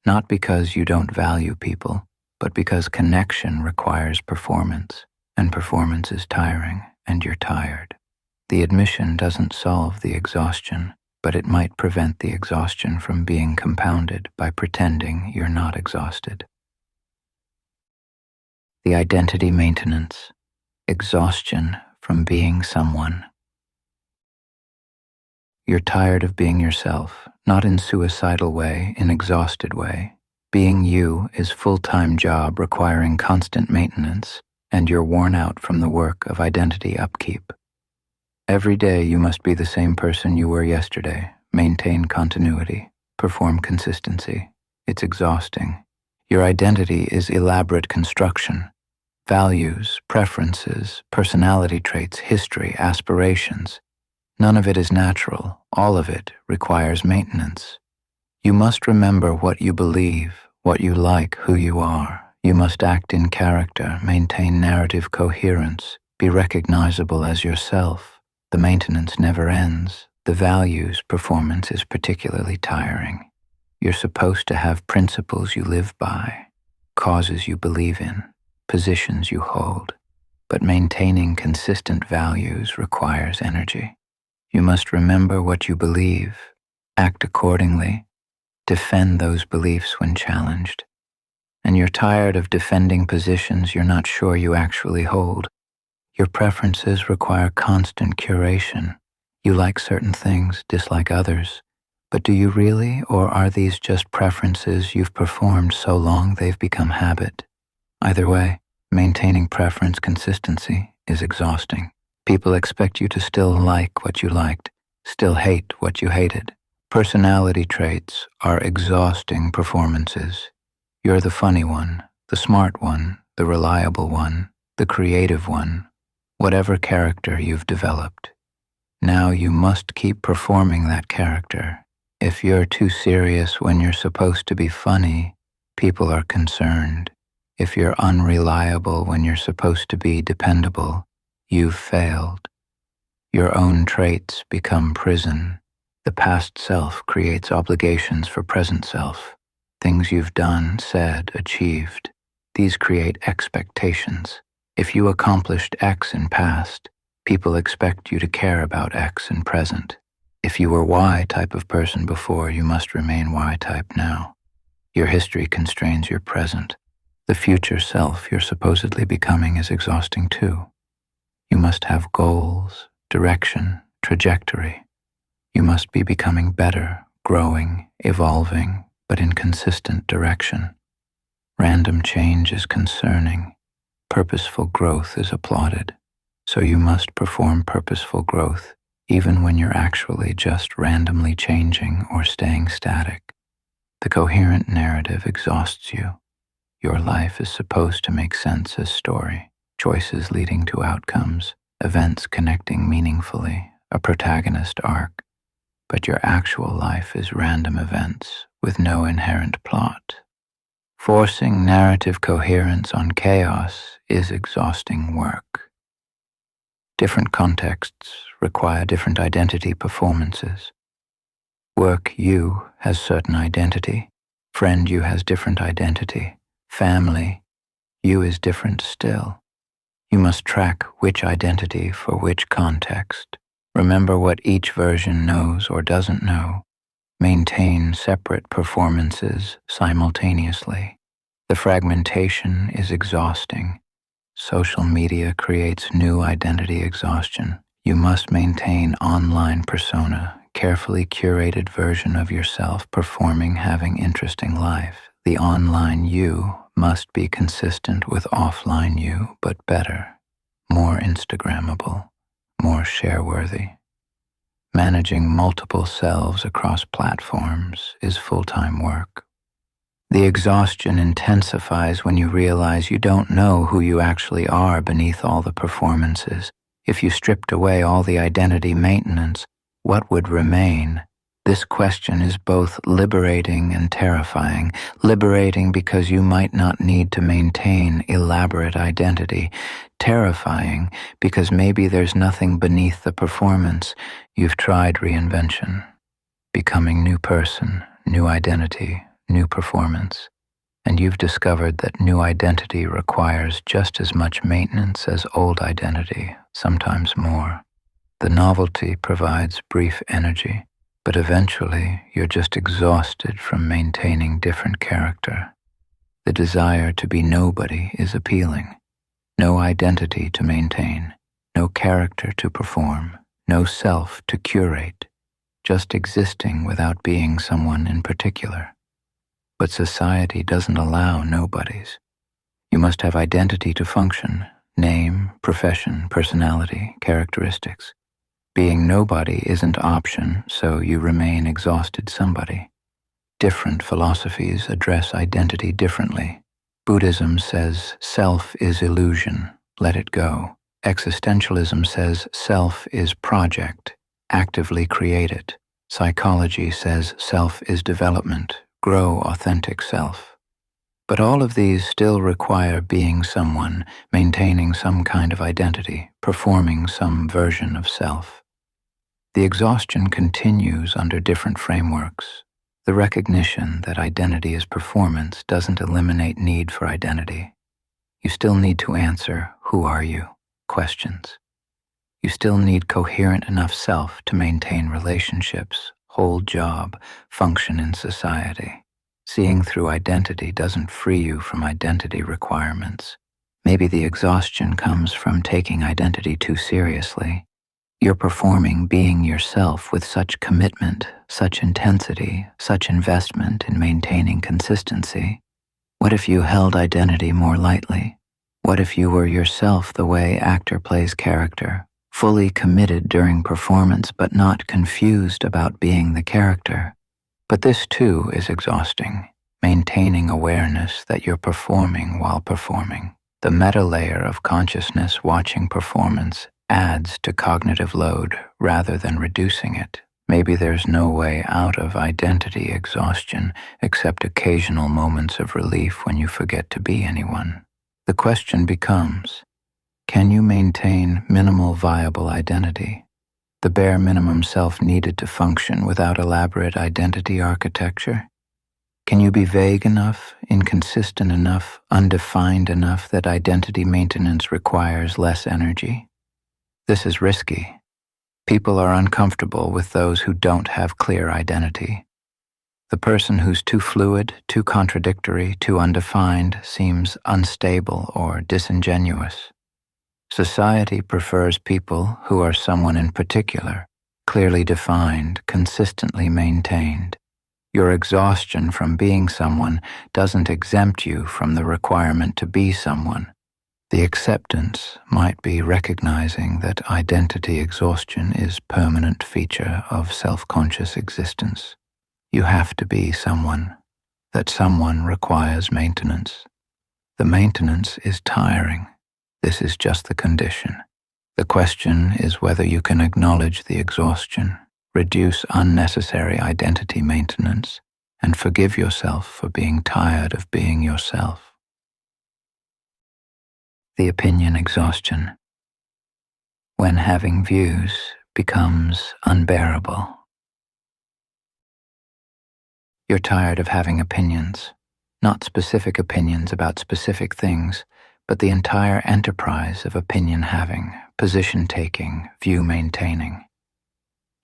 Not because you don't value people, but because connection requires performance, and performance is tiring, and you're tired. The admission doesn't solve the exhaustion, but it might prevent the exhaustion from being compounded by pretending you're not exhausted. The identity maintenance, exhaustion from being someone. You're tired of being yourself, not in suicidal way, in exhausted way. Being you is full-time job requiring constant maintenance, and you're worn out from the work of identity upkeep. Every day you must be the same person you were yesterday, maintain continuity, perform consistency. It's exhausting. Your identity is elaborate construction. Values, preferences, personality traits, history, aspirations. None of it is natural. All of it requires maintenance. You must remember what you believe, what you like, who you are. You must act in character, maintain narrative coherence, be recognizable as yourself. The maintenance never ends. The values performance is particularly tiring. You're supposed to have principles you live by, causes you believe in, positions you hold, but maintaining consistent values requires energy. You must remember what you believe, act accordingly, defend those beliefs when challenged. And you're tired of defending positions you're not sure you actually hold. Your preferences require constant curation. You like certain things, dislike others. But do you really, or are these just preferences you've performed so long they've become habit? Either way, maintaining preference consistency is exhausting. People expect you to still like what you liked, still hate what you hated. Personality traits are exhausting performances. You're the funny one, the smart one, the reliable one, the creative one, whatever character you've developed. Now you must keep performing that character. If you're too serious when you're supposed to be funny, people are concerned. If you're unreliable when you're supposed to be dependable, you've failed. Your own traits become prison. The past self creates obligations for present self. Things you've done, said, achieved. These create expectations. If you accomplished X in past, people expect you to care about X in present. If you were Y type of person before, you must remain Y type now. Your history constrains your present. The future self you're supposedly becoming is exhausting too. You must have goals, direction, trajectory. You must be becoming better, growing, evolving, but in consistent direction. Random change is concerning. Purposeful growth is applauded. So you must perform purposeful growth even when you're actually just randomly changing or staying static. The coherent narrative exhausts you. Your life is supposed to make sense as story, choices leading to outcomes, events connecting meaningfully, a protagonist arc. But your actual life is random events with no inherent plot. Forcing narrative coherence on chaos is exhausting work. Different contexts require different identity performances. Work you has certain identity. Friend you has different identity. Family, you is different still. You must track which identity for which context. Remember what each version knows or doesn't know. Maintain separate performances simultaneously. The fragmentation is exhausting. Social media creates new identity exhaustion. You must maintain online persona, carefully curated version of yourself performing, having interesting life. The online you must be consistent with offline you, but better, more Instagrammable, more share-worthy. Managing multiple selves across platforms is full-time work. The exhaustion intensifies when you realize you don't know who you actually are beneath all the performances. If you stripped away all the identity maintenance, what would remain? This question is both liberating and terrifying. Liberating because you might not need to maintain elaborate identity. Terrifying because maybe there's nothing beneath the performance. You've tried reinvention, becoming new person, new identity, new performance, and you've discovered that new identity requires just as much maintenance as old identity, sometimes more. The novelty provides brief energy, but eventually you're just exhausted from maintaining different character. The desire to be nobody is appealing. No identity to maintain, no character to perform, no self to curate, just existing without being someone in particular. But society doesn't allow nobodies. You must have identity to function, name, profession, personality, characteristics. Being nobody isn't option, so you remain exhausted somebody. Different philosophies address identity differently. Buddhism says self is illusion, let it go. Existentialism says self is project, actively create it. Psychology says self is development, grow authentic self. But all of these still require being someone, maintaining some kind of identity, performing some version of self. The exhaustion continues under different frameworks. The recognition that identity is performance doesn't eliminate need for identity. You still need to answer, who are you? Questions. You still need coherent enough self to maintain relationships, hold job, function in society. Seeing through identity doesn't free you from identity requirements. Maybe the exhaustion comes from taking identity too seriously. You're performing being yourself with such commitment, such intensity, such investment in maintaining consistency. What if you held identity more lightly? What if you were yourself the way actor plays character, fully committed during performance but not confused about being the character? But this too is exhausting, maintaining awareness that you're performing while performing. The meta layer of consciousness watching performance adds to cognitive load rather than reducing it. Maybe there's no way out of identity exhaustion except occasional moments of relief when you forget to be anyone. The question becomes, can you maintain minimal viable identity? The bare minimum self needed to function without elaborate identity architecture? Can you be vague enough, inconsistent enough, undefined enough that identity maintenance requires less energy? This is risky. People are uncomfortable with those who don't have clear identity. The person who's too fluid, too contradictory, too undefined seems unstable or disingenuous. Society prefers people who are someone in particular, clearly defined, consistently maintained. Your exhaustion from being someone doesn't exempt you from the requirement to be someone. The acceptance might be recognizing that identity exhaustion is a permanent feature of self-conscious existence. You have to be someone. That someone requires maintenance. The maintenance is tiring. This is just the condition. The question is whether you can acknowledge the exhaustion, reduce unnecessary identity maintenance, and forgive yourself for being tired of being yourself. The opinion exhaustion. When having views becomes unbearable. You're tired of having opinions. Not specific opinions about specific things, but the entire enterprise of opinion having, position taking, view maintaining.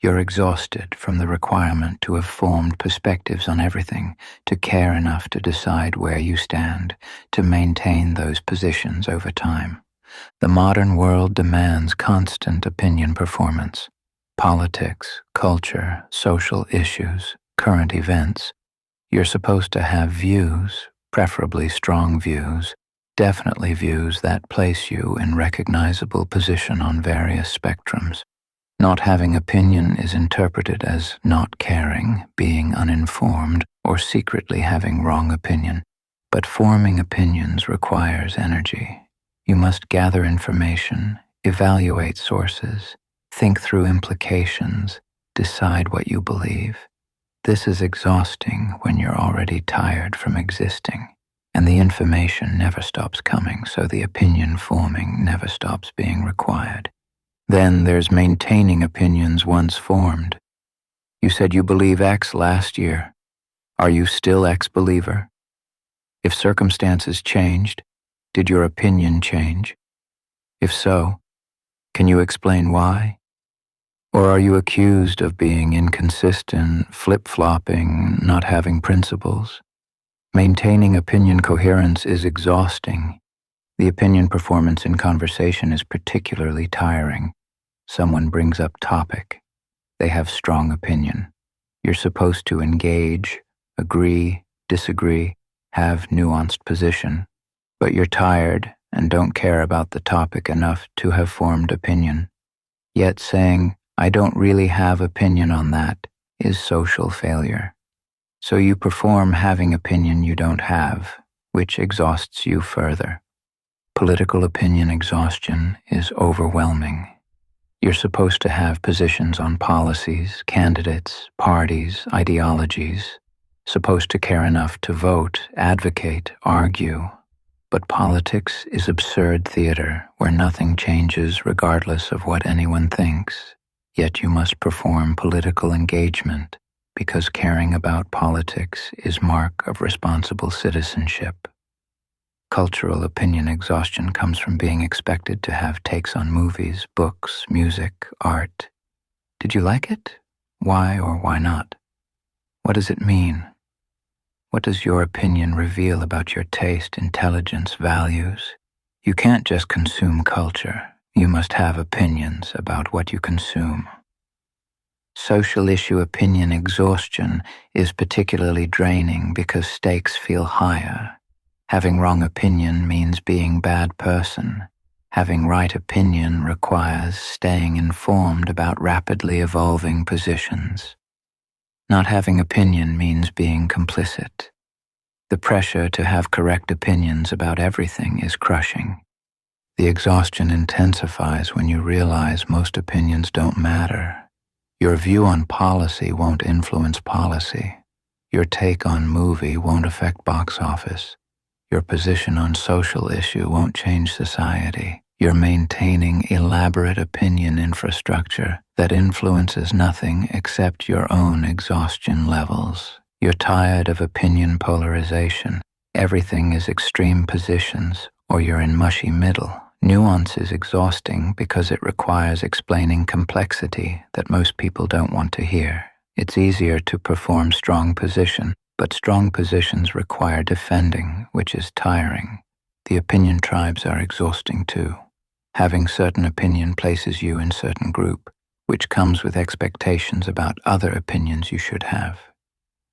You're exhausted from the requirement to have formed perspectives on everything, to care enough to decide where you stand, to maintain those positions over time. The modern world demands constant opinion performance. Politics, culture, social issues, current events. You're supposed to have views, preferably strong views, definitely views that place you in recognizable position on various spectrums. Not having opinion is interpreted as not caring, being uninformed, or secretly having wrong opinion. But forming opinions requires energy. You must gather information, evaluate sources, think through implications, decide what you believe. This is exhausting when you're already tired from existing, and the information never stops coming, so the opinion forming never stops being required. Then there's maintaining opinions once formed. You said you believe X last year. Are you still X believer? If circumstances changed, did your opinion change? If so, can you explain why? Or are you accused of being inconsistent, flip-flopping, not having principles? Maintaining opinion coherence is exhausting. The opinion performance in conversation is particularly tiring. Someone brings up topic. They have strong opinion. You're supposed to engage, agree, disagree, have nuanced position. But you're tired and don't care about the topic enough to have formed opinion. Yet saying, I don't really have opinion on that, is social failure. So you perform having opinion you don't have, which exhausts you further. Political opinion exhaustion is overwhelming. You're supposed to have positions on policies, candidates, parties, ideologies, supposed to care enough to vote, advocate, argue. But politics is absurd theater where nothing changes regardless of what anyone thinks. Yet you must perform political engagement because caring about politics is mark of responsible citizenship. Cultural opinion exhaustion comes from being expected to have takes on movies, books, music, art. Did you like it? Why or why not? What does it mean? What does your opinion reveal about your taste, intelligence, values? You can't just consume culture. You must have opinions about what you consume. Social issue opinion exhaustion is particularly draining because stakes feel higher. Having wrong opinion means being bad person. Having right opinion requires staying informed about rapidly evolving positions. Not having opinion means being complicit. The pressure to have correct opinions about everything is crushing. The exhaustion intensifies when you realize most opinions don't matter. Your view on policy won't influence policy. Your take on movie won't affect box office. Your position on social issue won't change society. You're maintaining elaborate opinion infrastructure that influences nothing except your own exhaustion levels. You're tired of opinion polarization. Everything is extreme positions, or you're in mushy middle. Nuance is exhausting because it requires explaining complexity that most people don't want to hear. It's easier to perform strong position, but strong positions require defending, which is tiring. The opinion tribes are exhausting too. Having certain opinion places you in certain group, which comes with expectations about other opinions you should have.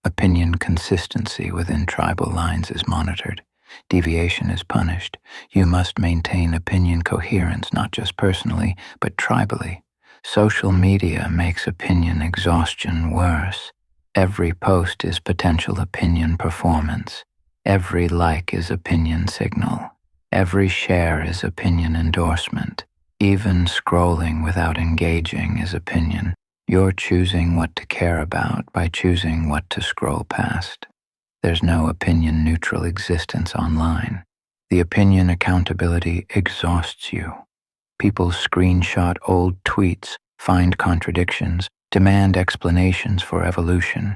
Opinion consistency within tribal lines is monitored. Deviation is punished. You must maintain opinion coherence not just personally, but tribally. Social media makes opinion exhaustion worse. Every post is potential opinion performance. Every like is opinion signal. Every share is opinion endorsement. Even scrolling without engaging is opinion. You're choosing what to care about by choosing what to scroll past. There's no opinion-neutral existence online. The opinion accountability exhausts you. People screenshot old tweets, find contradictions, demand explanations for evolution.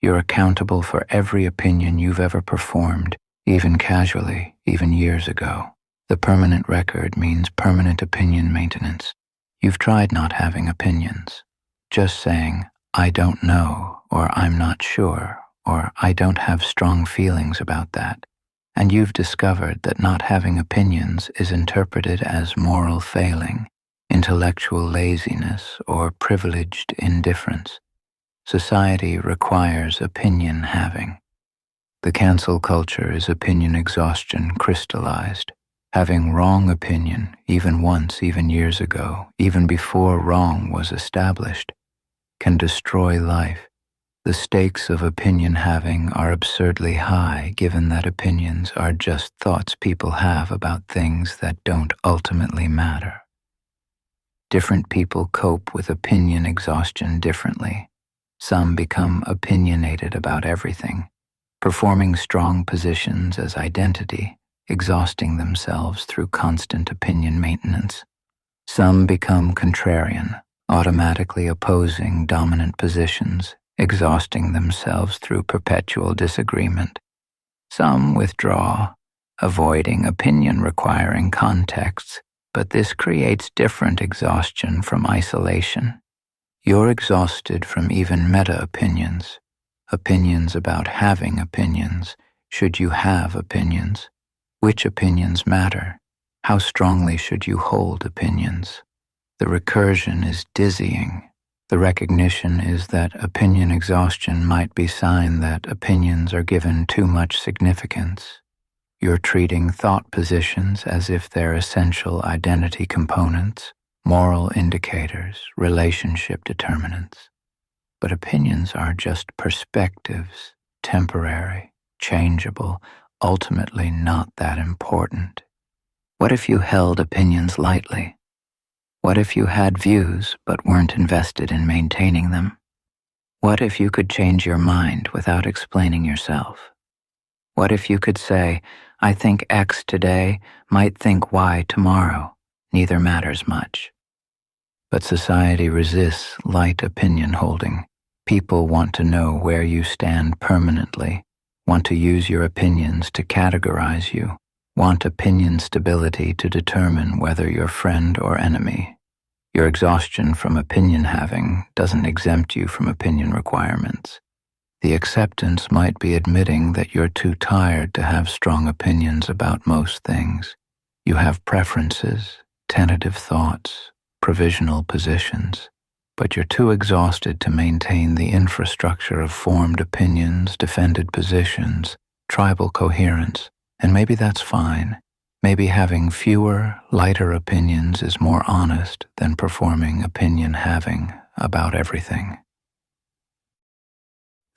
You're accountable for every opinion you've ever performed, even casually, even years ago. The permanent record means permanent opinion maintenance. You've tried not having opinions, just saying, I don't know, or I'm not sure, or I don't have strong feelings about that. And you've discovered that not having opinions is interpreted as moral failing, intellectual laziness, or privileged indifference. Society requires opinion having. The cancel culture is opinion exhaustion crystallized. Having wrong opinion, even once, even years ago, even before wrong was established, can destroy life. The stakes of opinion having are absurdly high, given that opinions are just thoughts people have about things that don't ultimately matter. Different people cope with opinion exhaustion differently. Some become opinionated about everything, performing strong positions as identity, exhausting themselves through constant opinion maintenance. Some become contrarian, automatically opposing dominant positions, exhausting themselves through perpetual disagreement. Some withdraw, avoiding opinion requiring contexts, but this creates different exhaustion from isolation. You're exhausted from even meta-opinions, opinions about having opinions, should you have opinions. Which opinions matter? How strongly should you hold opinions? The recursion is dizzying. The recognition is that opinion exhaustion might be a sign that opinions are given too much significance. You're treating thought positions as if they're essential identity components, moral indicators, relationship determinants. But opinions are just perspectives, temporary, changeable, ultimately not that important. What if you held opinions lightly? What if you had views but weren't invested in maintaining them? What if you could change your mind without explaining yourself? What if you could say, I think X today, might think Y tomorrow, neither matters much. But society resists light opinion holding. People want to know where you stand permanently, want to use your opinions to categorize you, want opinion stability to determine whether you're friend or enemy. Your exhaustion from opinion having doesn't exempt you from opinion requirements. The acceptance might be admitting that you're too tired to have strong opinions about most things. You have preferences, tentative thoughts, provisional positions, but you're too exhausted to maintain the infrastructure of formed opinions, defended positions, tribal coherence, and maybe that's fine. Maybe having fewer, lighter opinions is more honest than performing opinion having about everything.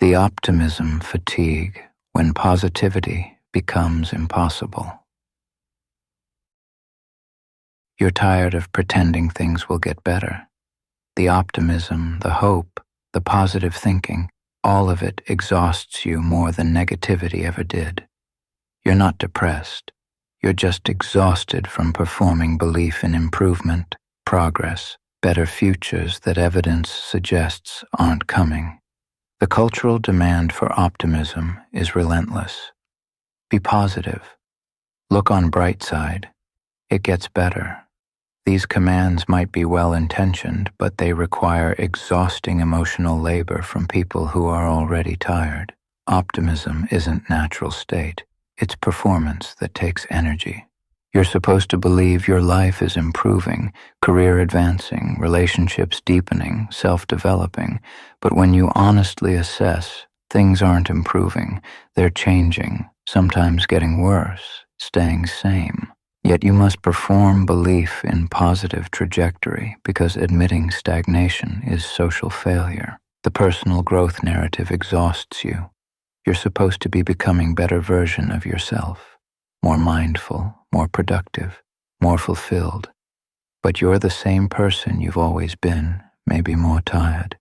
The optimism fatigue when positivity becomes impossible. You're tired of pretending things will get better. The optimism, the hope, the positive thinking, all of it exhausts you more than negativity ever did. You're not depressed. You're just exhausted from performing belief in improvement, progress, better futures that evidence suggests aren't coming. The cultural demand for optimism is relentless. Be positive. Look on bright side. It gets better. These commands might be well-intentioned, but they require exhausting emotional labor from people who are already tired. Optimism isn't natural state. It's performance that takes energy. You're supposed to believe your life is improving, career advancing, relationships deepening, self-developing, but when you honestly assess, things aren't improving, they're changing, sometimes getting worse, staying same. Yet you must perform belief in positive trajectory because admitting stagnation is social failure. The personal growth narrative exhausts you. You're supposed to be becoming a better version of yourself, more mindful, more productive, more fulfilled. But you're the same person you've always been, maybe more tired.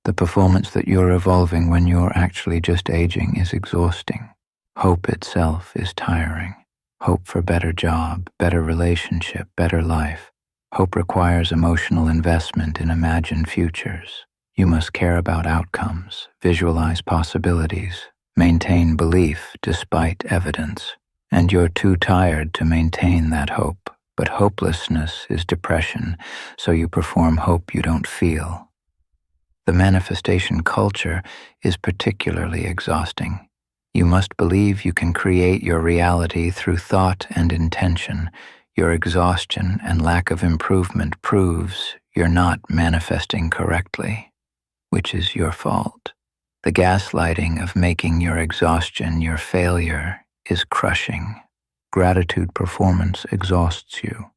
The performance that you're evolving when you're actually just aging is exhausting. Hope itself is tiring. Hope for better job, better relationship, better life. Hope requires emotional investment in imagined futures. You must care about outcomes, visualize possibilities, maintain belief despite evidence. And you're too tired to maintain that hope. But hopelessness is depression, so you perform hope you don't feel. The manifestation culture is particularly exhausting. You must believe you can create your reality through thought and intention. Your exhaustion and lack of improvement proves you're not manifesting correctly, which is your fault. The gaslighting of making your exhaustion your failure is crushing. Gratitude performance exhausts you.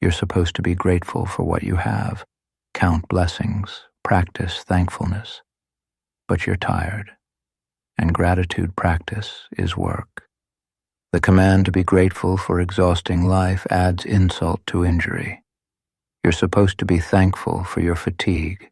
You're supposed to be grateful for what you have, count blessings, practice thankfulness. But you're tired, and gratitude practice is work. The command to be grateful for exhausting life adds insult to injury. You're supposed to be thankful for your fatigue.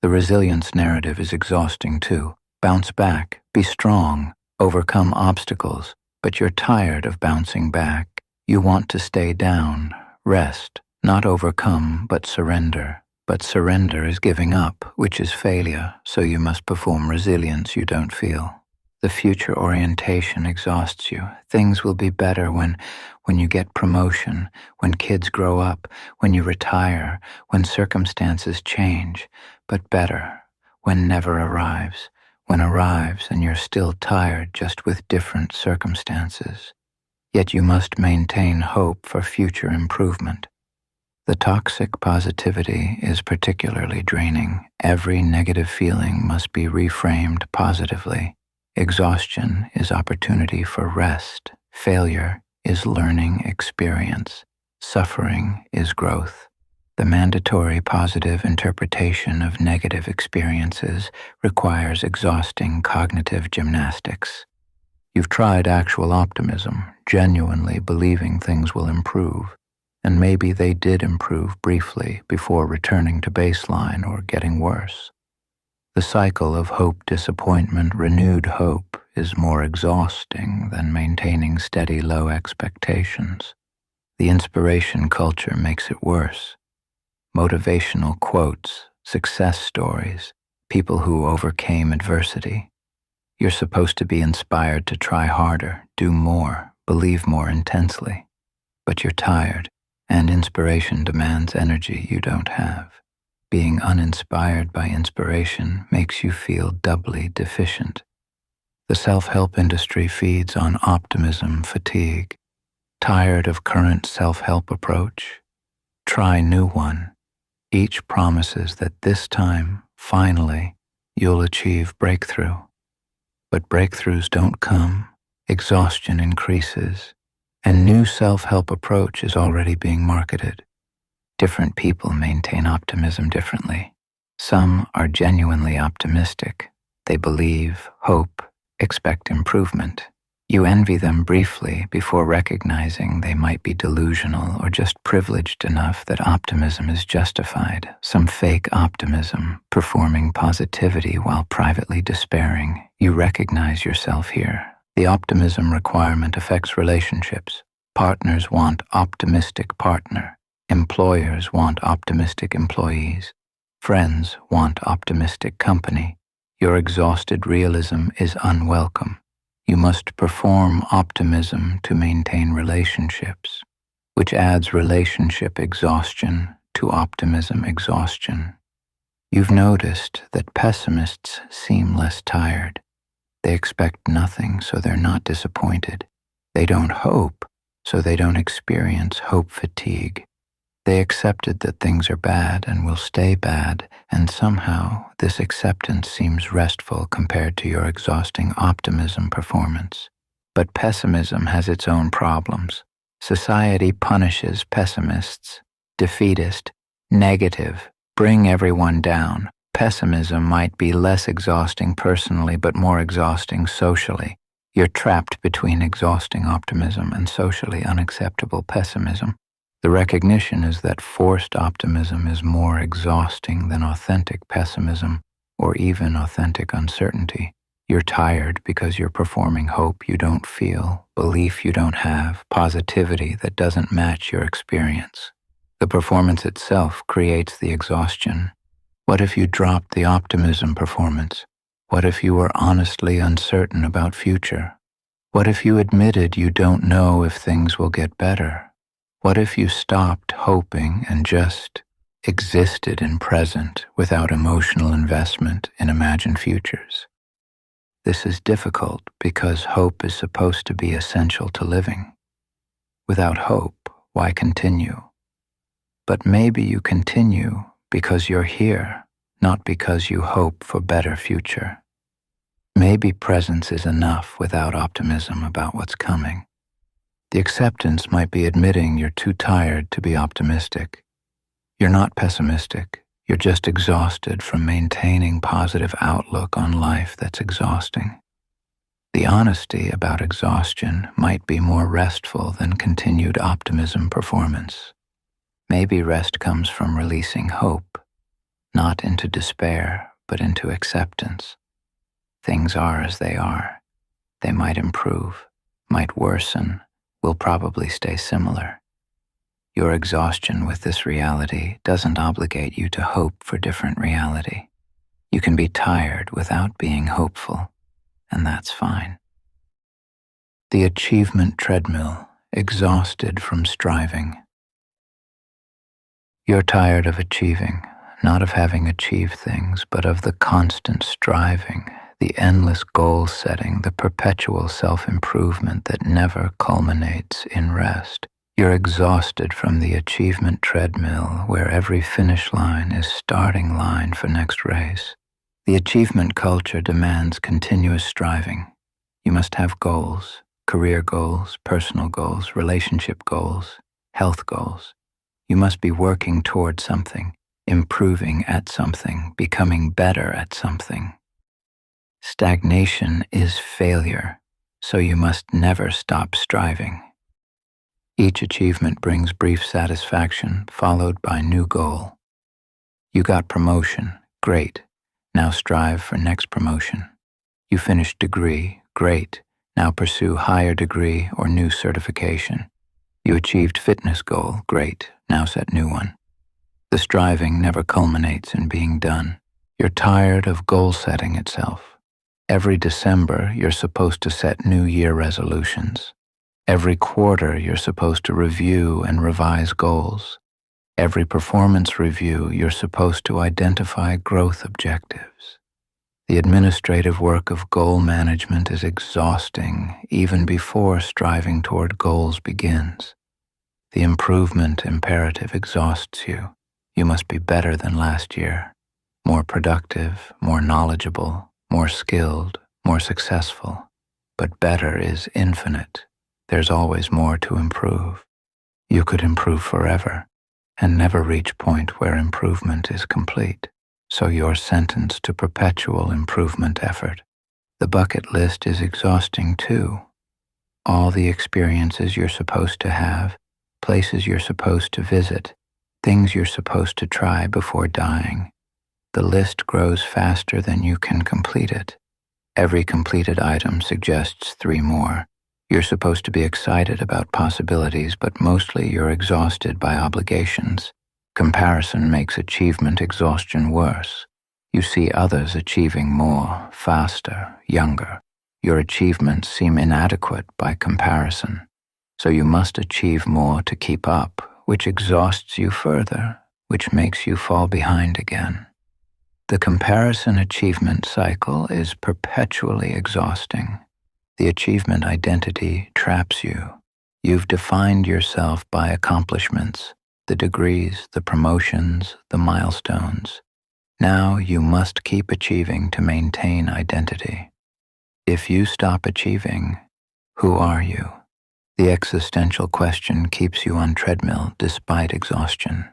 The resilience narrative is exhausting too. Bounce back, be strong, overcome obstacles. But you're tired of bouncing back. You want to stay down, rest, not overcome, but surrender. But surrender is giving up, which is failure, so you must perform resilience you don't feel. The future orientation exhausts you. Things will be better when you get promotion, when kids grow up, when you retire, when circumstances change. But better when never arrives. When arrives and you're still tired just with different circumstances. Yet you must maintain hope for future improvement. The toxic positivity is particularly draining. Every negative feeling must be reframed positively. Exhaustion is opportunity for rest. Failure is learning experience. Suffering is growth. The mandatory positive interpretation of negative experiences requires exhausting cognitive gymnastics. You've tried actual optimism, genuinely believing things will improve, and maybe they did improve briefly before returning to baseline or getting worse. The cycle of hope, disappointment, renewed hope is more exhausting than maintaining steady low expectations. The inspiration culture makes it worse. Motivational quotes, success stories, people who overcame adversity. You're supposed to be inspired to try harder, do more, believe more intensely. But you're tired, and inspiration demands energy you don't have. Being uninspired by inspiration makes you feel doubly deficient. The self-help industry feeds on optimism fatigue. Tired of current self-help approach? Try new one. Each promises that this time, finally, you'll achieve breakthrough. But breakthroughs don't come, exhaustion increases, and new self-help approach is already being marketed. Different people maintain optimism differently. Some are genuinely optimistic. They believe, hope, expect improvement. You envy them briefly before recognizing they might be delusional or just privileged enough that optimism is justified. Some fake optimism, performing positivity while privately despairing. You recognize yourself here. The optimism requirement affects relationships. Partners want optimistic partner. Employers want optimistic employees. Friends want optimistic company. Your exhausted realism is unwelcome. You must perform optimism to maintain relationships, which adds relationship exhaustion to optimism exhaustion. You've noticed that pessimists seem less tired. They expect nothing, so they're not disappointed. They don't hope, so they don't experience hope fatigue. They accepted that things are bad and will stay bad, and somehow this acceptance seems restful compared to your exhausting optimism performance. But pessimism has its own problems. Society punishes pessimists, defeatist, negative, bring everyone down. Pessimism might be less exhausting personally, but more exhausting socially. You're trapped between exhausting optimism and socially unacceptable pessimism. The recognition is that forced optimism is more exhausting than authentic pessimism or even authentic uncertainty. You're tired because you're performing hope you don't feel, belief you don't have, positivity that doesn't match your experience. The performance itself creates the exhaustion. What if you dropped the optimism performance? What if you were honestly uncertain about future? What if you admitted you don't know if things will get better? What if you stopped hoping and just existed in present without emotional investment in imagined futures? This is difficult because hope is supposed to be essential to living. Without hope, why continue? But maybe you continue because you're here, not because you hope for better future. Maybe presence is enough without optimism about what's coming. The acceptance might be admitting you're too tired to be optimistic. You're not pessimistic. You're just exhausted from maintaining positive outlook on life that's exhausting. The honesty about exhaustion might be more restful than continued optimism performance. Maybe rest comes from releasing hope, not into despair, but into acceptance. Things are as they are. They might improve, might worsen, will probably stay similar. Your exhaustion with this reality doesn't obligate you to hope for different reality. You can be tired without being hopeful, and that's fine. The achievement treadmill, exhausted from striving. You're tired of achieving, not of having achieved things, but of the constant striving, the endless goal setting, the perpetual self-improvement that never culminates in rest. You're exhausted from the achievement treadmill where every finish line is starting line for next race. The achievement culture demands continuous striving. You must have goals, career goals, personal goals, relationship goals, health goals. You must be working toward something, improving at something, becoming better at something. Stagnation is failure, so you must never stop striving. Each achievement brings brief satisfaction, followed by new goal. You got promotion, great. Now strive for next promotion. You finished degree, great. Now pursue higher degree or new certification. You achieved fitness goal, great. Now set new one. The striving never culminates in being done. You're tired of goal setting itself. Every December, you're supposed to set New Year resolutions. Every quarter, you're supposed to review and revise goals. Every performance review, you're supposed to identify growth objectives. The administrative work of goal management is exhausting even before striving toward goals begins. The improvement imperative exhausts you. You must be better than last year, more productive, more knowledgeable, more skilled, more successful. But better is infinite. There's always more to improve. You could improve forever and never reach point where improvement is complete. So you're sentenced to perpetual improvement effort. The bucket list is exhausting too. All the experiences you're supposed to have, places you're supposed to visit, things you're supposed to try before dying. The list grows faster than you can complete it. Every completed item suggests 3 more. You're supposed to be excited about possibilities, but mostly you're exhausted by obligations. Comparison makes achievement exhaustion worse. You see others achieving more, faster, younger. Your achievements seem inadequate by comparison. So you must achieve more to keep up, which exhausts you further, which makes you fall behind again. The comparison achievement cycle is perpetually exhausting. The achievement identity traps you. You've defined yourself by accomplishments, the degrees, the promotions, the milestones. Now you must keep achieving to maintain identity. If you stop achieving, who are you? The existential question keeps you on treadmill despite exhaustion.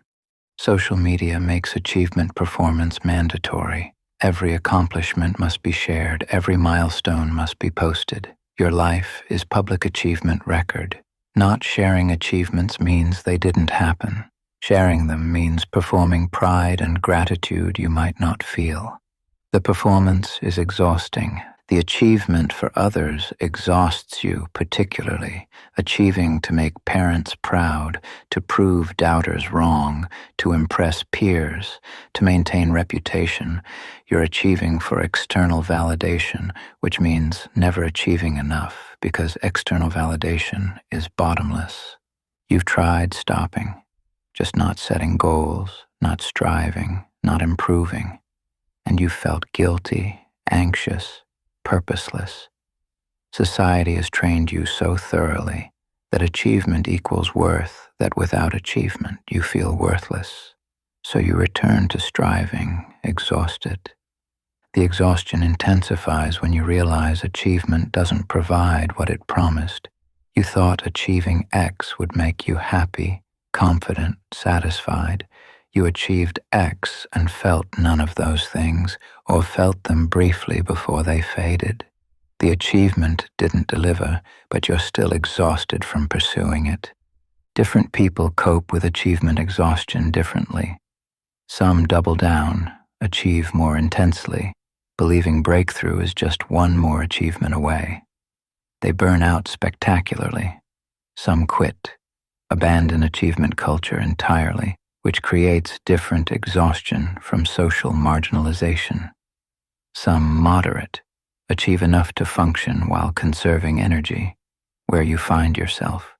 Social media makes achievement performance mandatory. Every accomplishment must be shared. Every milestone must be posted. Your life is public achievement record. Not sharing achievements means they didn't happen. Sharing them means performing pride and gratitude you might not feel. The performance is exhausting. The achievement for others exhausts you particularly, achieving to make parents proud, to prove doubters wrong, to impress peers, to maintain reputation. You're achieving for external validation, which means never achieving enough because external validation is bottomless. You've tried stopping, just not setting goals, not striving, not improving, and you felt guilty, anxious, purposeless. Society has trained you so thoroughly that achievement equals worth, that without achievement you feel worthless. So you return to striving, exhausted. The exhaustion intensifies when you realize achievement doesn't provide what it promised. You thought achieving X would make you happy, confident, satisfied. You achieved X and felt none of those things, or felt them briefly before they faded. The achievement didn't deliver, but you're still exhausted from pursuing it. Different people cope with achievement exhaustion differently. Some double down, achieve more intensely, believing breakthrough is just one more achievement away. They burn out spectacularly. Some quit, abandon achievement culture entirely, which creates different exhaustion from social marginalization. Some moderate, achieve enough to function while conserving energy, where you find yourself.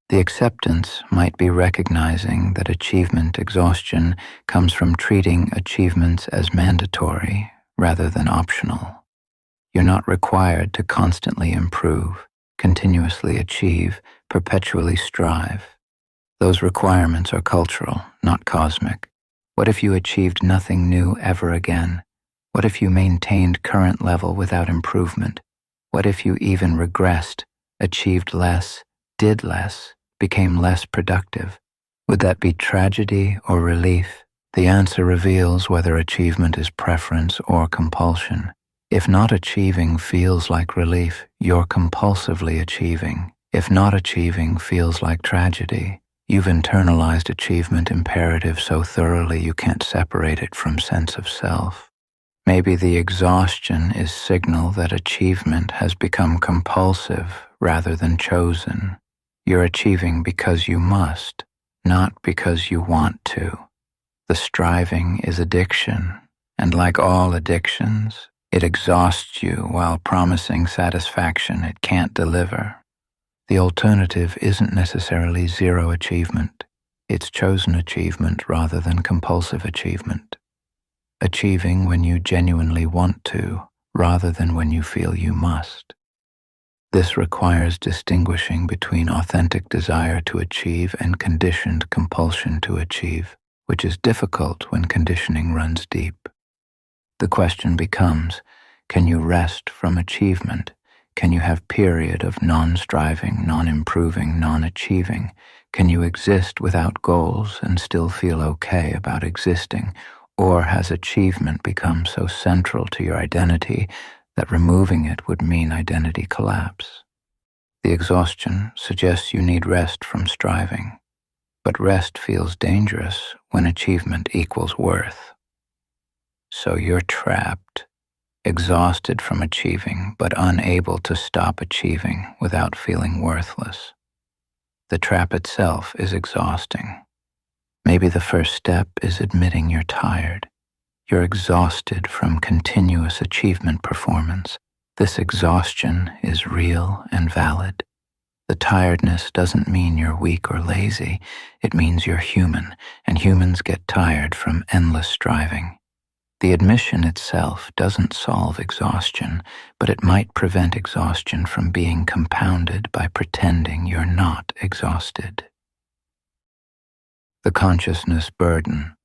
The acceptance might be recognizing that achievement exhaustion comes from treating achievements as mandatory rather than optional. You're not required to constantly improve, continuously achieve, perpetually strive. Those requirements are cultural, not cosmic. What if you achieved nothing new ever again? What if you maintained current level without improvement? What if you even regressed, achieved less, did less, became less productive? Would that be tragedy or relief? The answer reveals whether achievement is preference or compulsion. If not achieving feels like relief, you're compulsively achieving. If not achieving feels like tragedy, you've internalized achievement imperative so thoroughly you can't separate it from sense of self. Maybe the exhaustion is signal that achievement has become compulsive rather than chosen. You're achieving because you must, not because you want to. The striving is addiction, and like all addictions, it exhausts you while promising satisfaction it can't deliver. The alternative isn't necessarily zero achievement. It's chosen achievement rather than compulsive achievement. Achieving when you genuinely want to, rather than when you feel you must. This requires distinguishing between authentic desire to achieve and conditioned compulsion to achieve, which is difficult when conditioning runs deep. The question becomes, can you rest from achievement? Can you have period of non-striving, non-improving, non-achieving? Can you exist without goals and still feel okay about existing? Or has achievement become so central to your identity that removing it would mean identity collapse? The exhaustion suggests you need rest from striving, but rest feels dangerous when achievement equals worth. So you're trapped, exhausted from achieving, but unable to stop achieving without feeling worthless. The trap itself is exhausting. Maybe the first step is admitting you're tired. You're exhausted from continuous achievement performance. This exhaustion is real and valid. The tiredness doesn't mean you're weak or lazy. It means you're human, and humans get tired from endless striving. The admission itself doesn't solve exhaustion, but it might prevent exhaustion from being compounded by pretending you're not exhausted. The consciousness burden,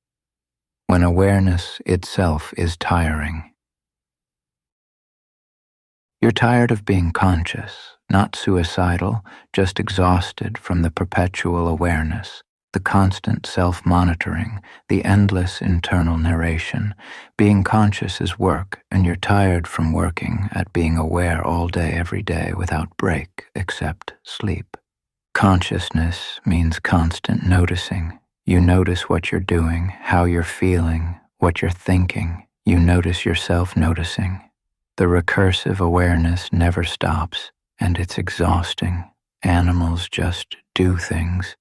when awareness itself is tiring. You're tired of being conscious, not suicidal, just exhausted from the perpetual awareness, the constant self-monitoring, the endless internal narration. Being conscious is work, and you're tired from working at being aware all day, every day, without break, except sleep. Consciousness means constant noticing. You notice what you're doing, how you're feeling, what you're thinking. You notice yourself noticing. The recursive awareness never stops, and it's exhausting. Animals just do things.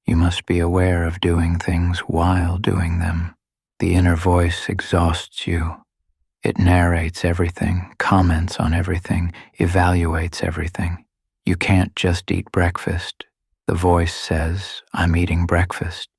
You must be aware of doing things while doing them. The inner voice exhausts you. It narrates everything, comments on everything, evaluates everything. You can't just eat breakfast. The voice says, I'm eating breakfast.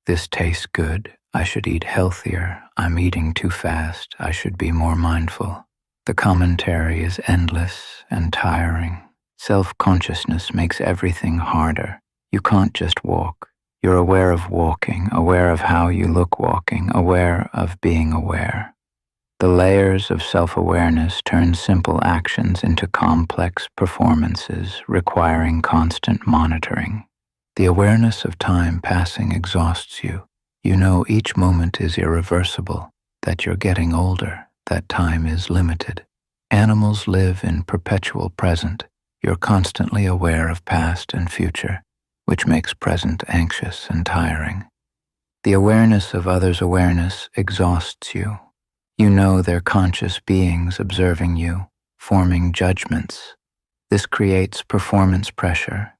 This tastes good. I should eat healthier. I'm eating too fast. I should be more mindful. The commentary is endless and tiring. Self-consciousness makes everything harder. You can't just walk. You're aware of walking, aware of how you look walking, aware of being aware. The layers of self-awareness turn simple actions into complex performances requiring constant monitoring. The awareness of time passing exhausts you. You know each moment is irreversible, that you're getting older, that time is limited. Animals live in perpetual present. You're constantly aware of past and future, which makes present anxious and tiring. The awareness of others' awareness exhausts you. You know they're conscious beings observing you, forming judgments. This creates performance pressure.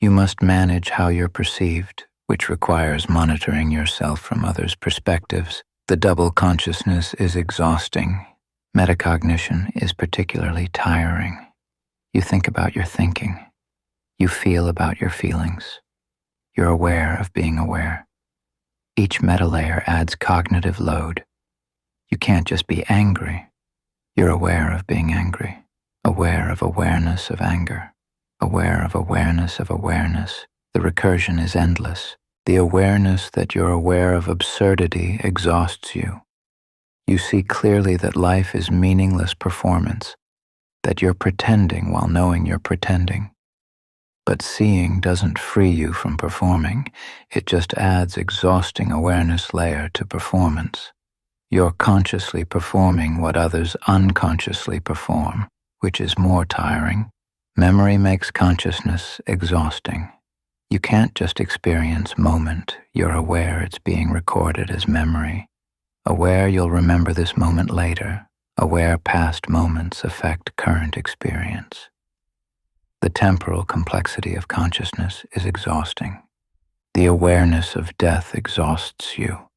You must manage how you're perceived, which requires monitoring yourself from others' perspectives. The double consciousness is exhausting. Metacognition is particularly tiring. You think about your thinking. You feel about your feelings. You're aware of being aware. Each meta-layer adds cognitive load. You can't just be angry. You're aware of being angry, aware of awareness of anger, aware of awareness of awareness. The recursion is endless. The awareness that you're aware of absurdity exhausts you. You see clearly that life is meaningless performance, that you're pretending while knowing you're pretending. But seeing doesn't free you from performing. It just adds exhausting awareness layer to performance. You're consciously performing what others unconsciously perform, which is more tiring. Memory makes consciousness exhausting. You can't just experience moment. You're aware it's being recorded as memory. Aware you'll remember this moment later. Aware past moments affect current experience. The temporal complexity of consciousness is exhausting. The awareness of death exhausts you.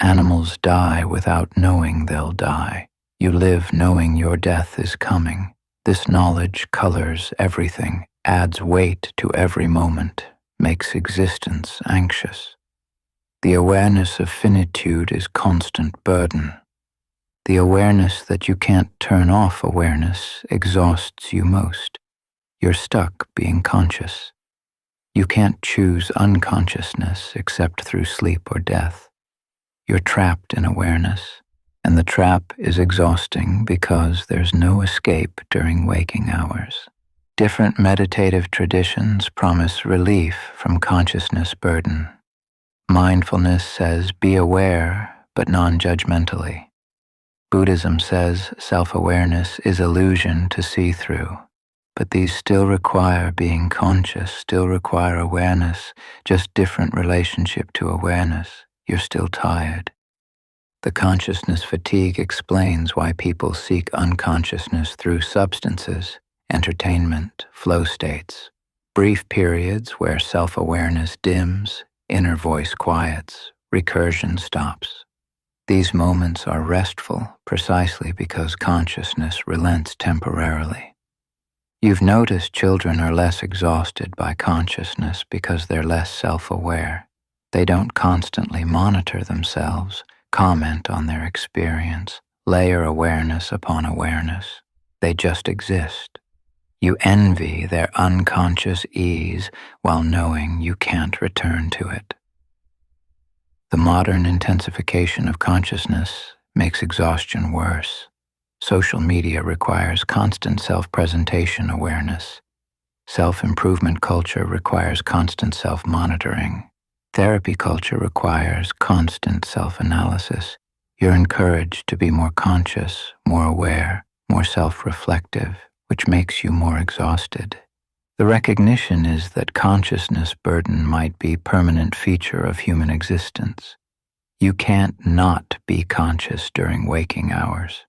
Animals die without knowing they'll die. You live knowing your death is coming. This knowledge colors everything, adds weight to every moment, makes existence anxious. The awareness of finitude is constant burden. The awareness that you can't turn off awareness exhausts you most. You're stuck being conscious. You can't choose unconsciousness except through sleep or death. You're trapped in awareness, and the trap is exhausting because there's no escape during waking hours. Different meditative traditions promise relief from consciousness burden. Mindfulness says be aware, but non-judgmentally. Buddhism says self-awareness is illusion to see through. But these still require being conscious, still require awareness, just different relationship to awareness. You're still tired. The consciousness fatigue explains why people seek unconsciousness through substances, entertainment, flow states, brief periods where self-awareness dims, inner voice quiets, recursion stops. These moments are restful precisely because consciousness relents temporarily. You've noticed children are less exhausted by consciousness because they're less self-aware. They don't constantly monitor themselves, comment on their experience, layer awareness upon awareness. They just exist. You envy their unconscious ease while knowing you can't return to it. The modern intensification of consciousness makes exhaustion worse. Social media requires constant self-presentation awareness. Self-improvement culture requires constant self-monitoring. Therapy culture requires constant self-analysis. You're encouraged to be more conscious, more aware, more self-reflective, which makes you more exhausted. The recognition is that consciousness burden might be a permanent feature of human existence. You can't not be conscious during waking hours.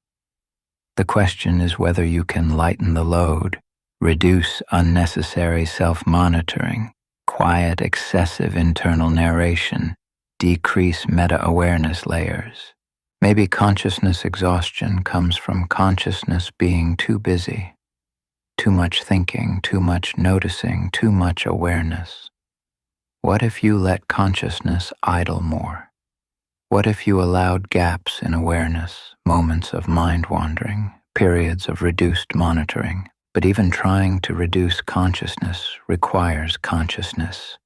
The question is whether you can lighten the load, reduce unnecessary self-monitoring, quiet excessive internal narration, decrease meta-awareness layers. Maybe consciousness exhaustion comes from consciousness being too busy, too much thinking, too much noticing, too much awareness. What if you let consciousness idle more? What if you allowed gaps in awareness, moments of mind wandering, periods of reduced monitoring? But even trying to reduce consciousness requires consciousness.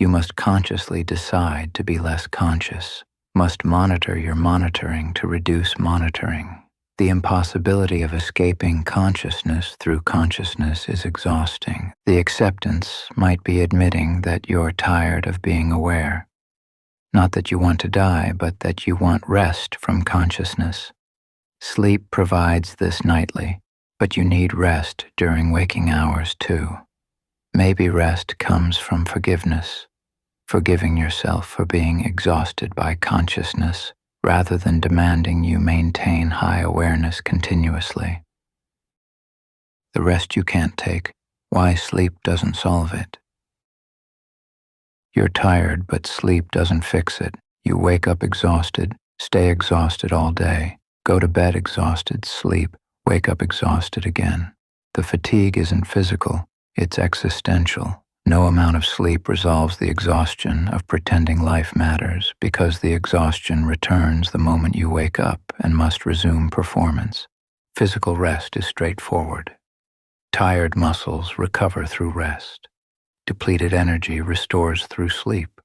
You must consciously decide to be less conscious, must monitor your monitoring to reduce monitoring. The impossibility of escaping consciousness through consciousness is exhausting. The acceptance might be admitting that you're tired of being aware. Not that you want to die, but that you want rest from consciousness. Sleep provides this nightly, but you need rest during waking hours too. Maybe rest comes from forgiveness, forgiving yourself for being exhausted by consciousness rather than demanding you maintain high awareness continuously. The rest you can't take, why sleep doesn't solve it. You're tired, but sleep doesn't fix it. You wake up exhausted, stay exhausted all day, go to bed exhausted, sleep, wake up exhausted again. The fatigue isn't physical, it's existential. No amount of sleep resolves the exhaustion of pretending life matters because the exhaustion returns the moment you wake up and must resume performance. Physical rest is straightforward. Tired muscles recover through rest. Depleted energy restores through sleep.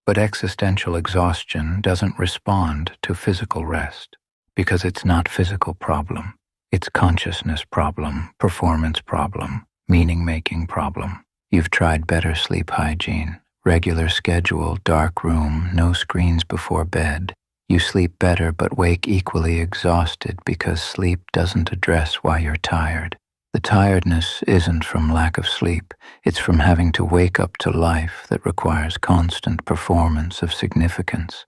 But existential exhaustion doesn't respond to physical rest because it's not physical problem. It's consciousness problem, performance problem, meaning-making problem. You've tried better sleep hygiene, regular schedule, dark room, no screens before bed. You sleep better but wake equally exhausted because sleep doesn't address why you're tired. The tiredness isn't from lack of sleep, it's from having to wake up to life that requires constant performance of significance.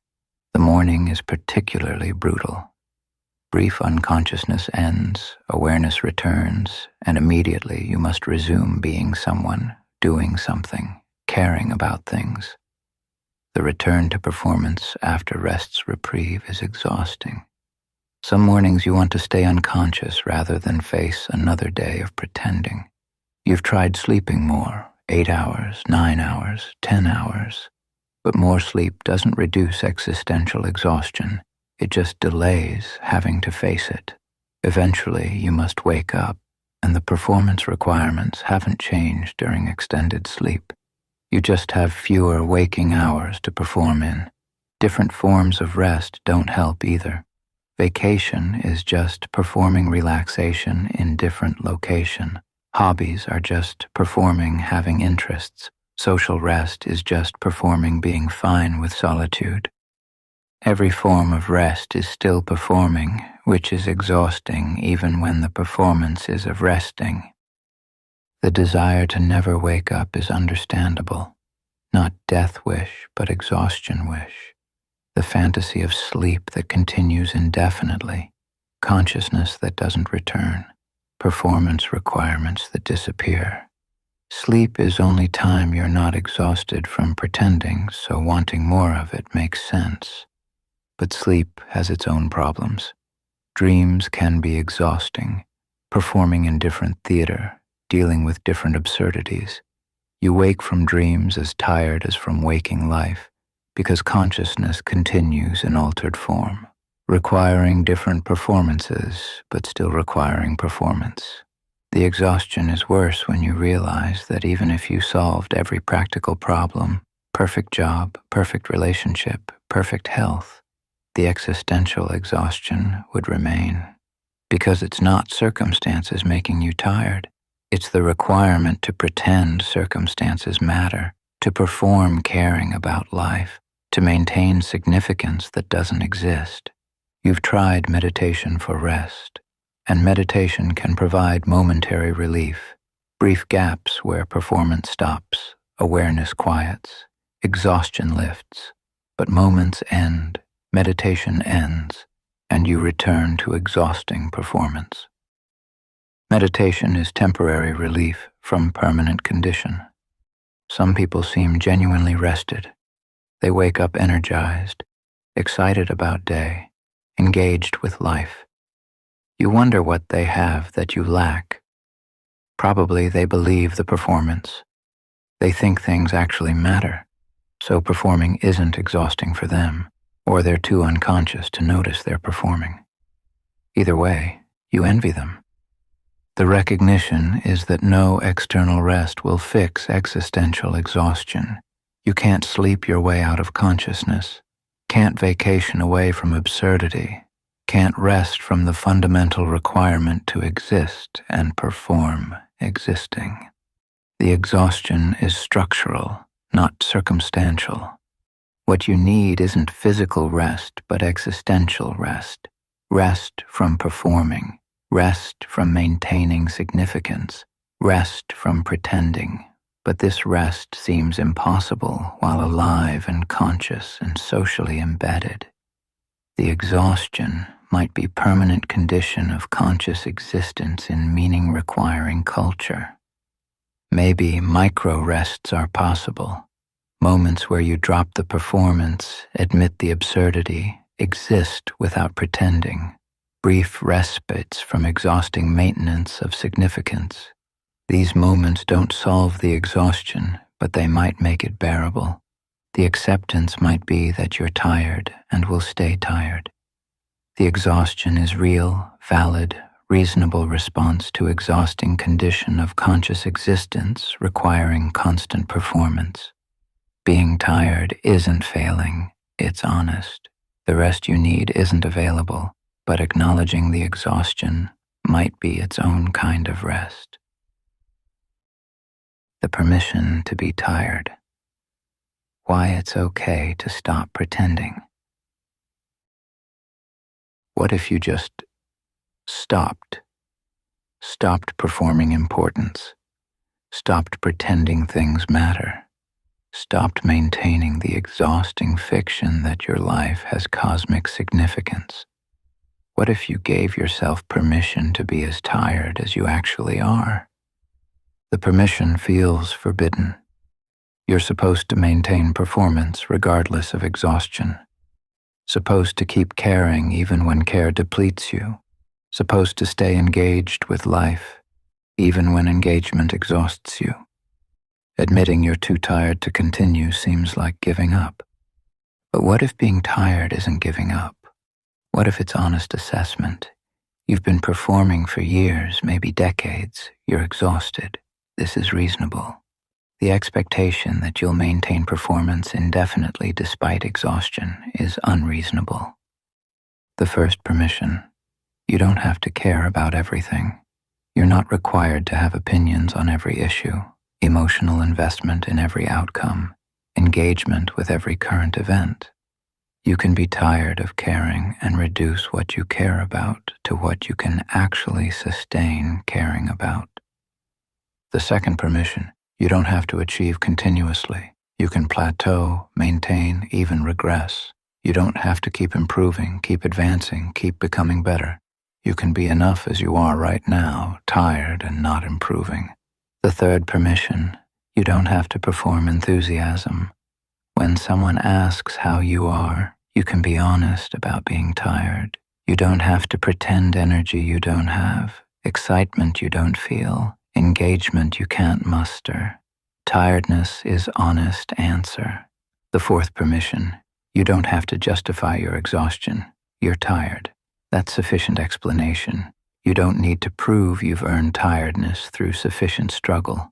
The morning is particularly brutal. Brief unconsciousness ends, awareness returns, and immediately you must resume being someone, doing something, caring about things. The return to performance after rest's reprieve is exhausting. Some mornings you want to stay unconscious rather than face another day of pretending. You've tried sleeping more, 8 hours, 9 hours, 10 hours. But more sleep doesn't reduce existential exhaustion. It just delays having to face it. Eventually, you must wake up, and the performance requirements haven't changed during extended sleep. You just have fewer waking hours to perform in. Different forms of rest don't help either. Vacation is just performing relaxation in different location. Hobbies are just performing having interests. Social rest is just performing being fine with solitude. Every form of rest is still performing, which is exhausting even when the performance is of resting. The desire to never wake up is understandable. Not death wish, but exhaustion wish. The fantasy of sleep that continues indefinitely, consciousness that doesn't return, performance requirements that disappear. Sleep is only time you're not exhausted from pretending, so wanting more of it makes sense. But sleep has its own problems. Dreams can be exhausting, performing in different theater, dealing with different absurdities. You wake from dreams as tired as from waking life, because consciousness continues in altered form, requiring different performances, but still requiring performance. The exhaustion is worse when you realize that even if you solved every practical problem, perfect job, perfect relationship, perfect health, the existential exhaustion would remain. Because it's not circumstances making you tired, it's the requirement to pretend circumstances matter, to perform caring about life, to maintain significance that doesn't exist. You've tried meditation for rest, and meditation can provide momentary relief, brief gaps where performance stops, awareness quiets, exhaustion lifts, but moments end, meditation ends, and you return to exhausting performance. Meditation is temporary relief from permanent condition. Some people seem genuinely rested. They wake up energized, excited about day, engaged with life. You wonder what they have that you lack. Probably they believe the performance. They think things actually matter, so performing isn't exhausting for them, or they're too unconscious to notice they're performing. Either way, you envy them. The recognition is that no external rest will fix existential exhaustion. You can't sleep your way out of consciousness, can't vacation away from absurdity, can't rest from the fundamental requirement to exist and perform existing. The exhaustion is structural, not circumstantial. What you need isn't physical rest, but existential rest. Rest from performing, rest from maintaining significance, rest from pretending. But this rest seems impossible while alive and conscious and socially embedded. The exhaustion might be permanent condition of conscious existence in meaning-requiring culture. Maybe micro-rests are possible, moments where you drop the performance, admit the absurdity, exist without pretending, brief respites from exhausting maintenance of significance. These moments don't solve the exhaustion, but they might make it bearable. The acceptance might be that you're tired and will stay tired. The exhaustion is real, valid, reasonable response to exhausting condition of conscious existence requiring constant performance. Being tired isn't failing, it's honest. The rest you need isn't available, but acknowledging the exhaustion might be its own kind of rest. The permission to be tired. Why it's okay to stop pretending. What if you just stopped performing importance, stopped pretending things matter, stopped maintaining the exhausting fiction that your life has cosmic significance? What if you gave yourself permission to be as tired as you actually are? The permission feels forbidden. You're supposed to maintain performance regardless of exhaustion. Supposed to keep caring even when care depletes you. Supposed to stay engaged with life, even when engagement exhausts you. Admitting you're too tired to continue seems like giving up. But what if being tired isn't giving up? What if it's honest assessment? You've been performing for years, maybe decades. You're exhausted. This is reasonable. The expectation that you'll maintain performance indefinitely despite exhaustion is unreasonable. The first permission. You don't have to care about everything. You're not required to have opinions on every issue, emotional investment in every outcome, engagement with every current event. You can be tired of caring and reduce what you care about to what you can actually sustain caring about. The second permission. You don't have to achieve continuously. You can plateau, maintain, even regress. You don't have to keep improving, keep advancing, keep becoming better. You can be enough as you are right now, tired and not improving. The third permission. You don't have to perform enthusiasm. When someone asks how you are, you can be honest about being tired. You don't have to pretend energy you don't have, excitement you don't feel, engagement you can't muster. Tiredness is honest answer. The fourth permission. You don't have to justify your exhaustion. You're tired. That's sufficient explanation. You don't need to prove you've earned tiredness through sufficient struggle.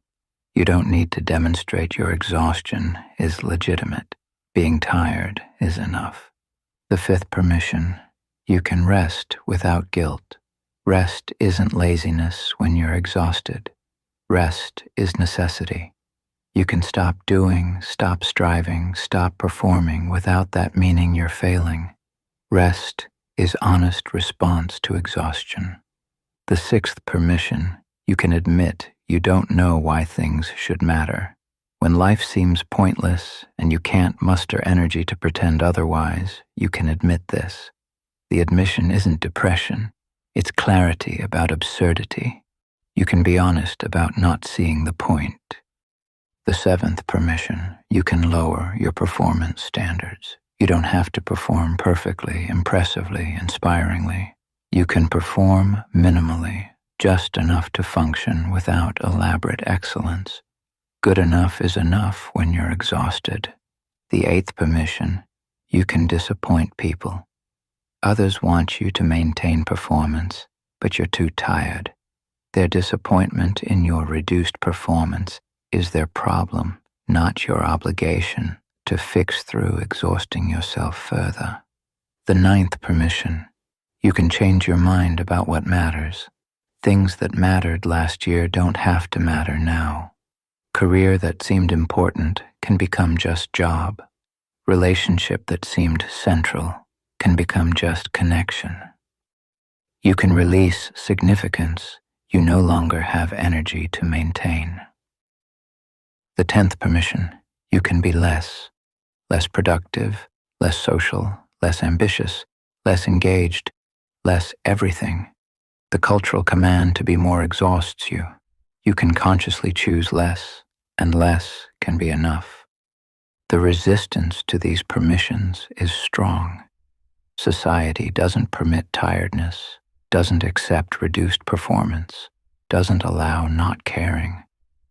You don't need to demonstrate your exhaustion is legitimate. Being tired is enough. The fifth permission. You can rest without guilt. Rest isn't laziness when you're exhausted. Rest is necessity. You can stop doing, stop striving, stop performing without that meaning you're failing. Rest is honest response to exhaustion. The sixth permission. You can admit you don't know why things should matter. When life seems pointless and you can't muster energy to pretend otherwise, you can admit this. The admission isn't depression, it's clarity about absurdity. You can be honest about not seeing the point. The seventh permission, you can lower your performance standards. You don't have to perform perfectly, impressively, inspiringly. You can perform minimally, just enough to function without elaborate excellence. Good enough is enough when you're exhausted. The eighth permission, you can disappoint people. Others want you to maintain performance, but you're too tired. Their disappointment in your reduced performance is their problem, not your obligation to fix through exhausting yourself further. The ninth permission, you can change your mind about what matters. Things that mattered last year don't have to matter now. Career that seemed important can become just job. Relationship that seemed central can become just connection. You can release significance you no longer have energy to maintain. The 10th permission, you can be less productive, less social, less ambitious, less engaged, less everything. The cultural command to be more exhausts you. You can consciously choose less, and less can be enough. The resistance to these permissions is strong. Society doesn't permit tiredness, doesn't accept reduced performance, doesn't allow not caring.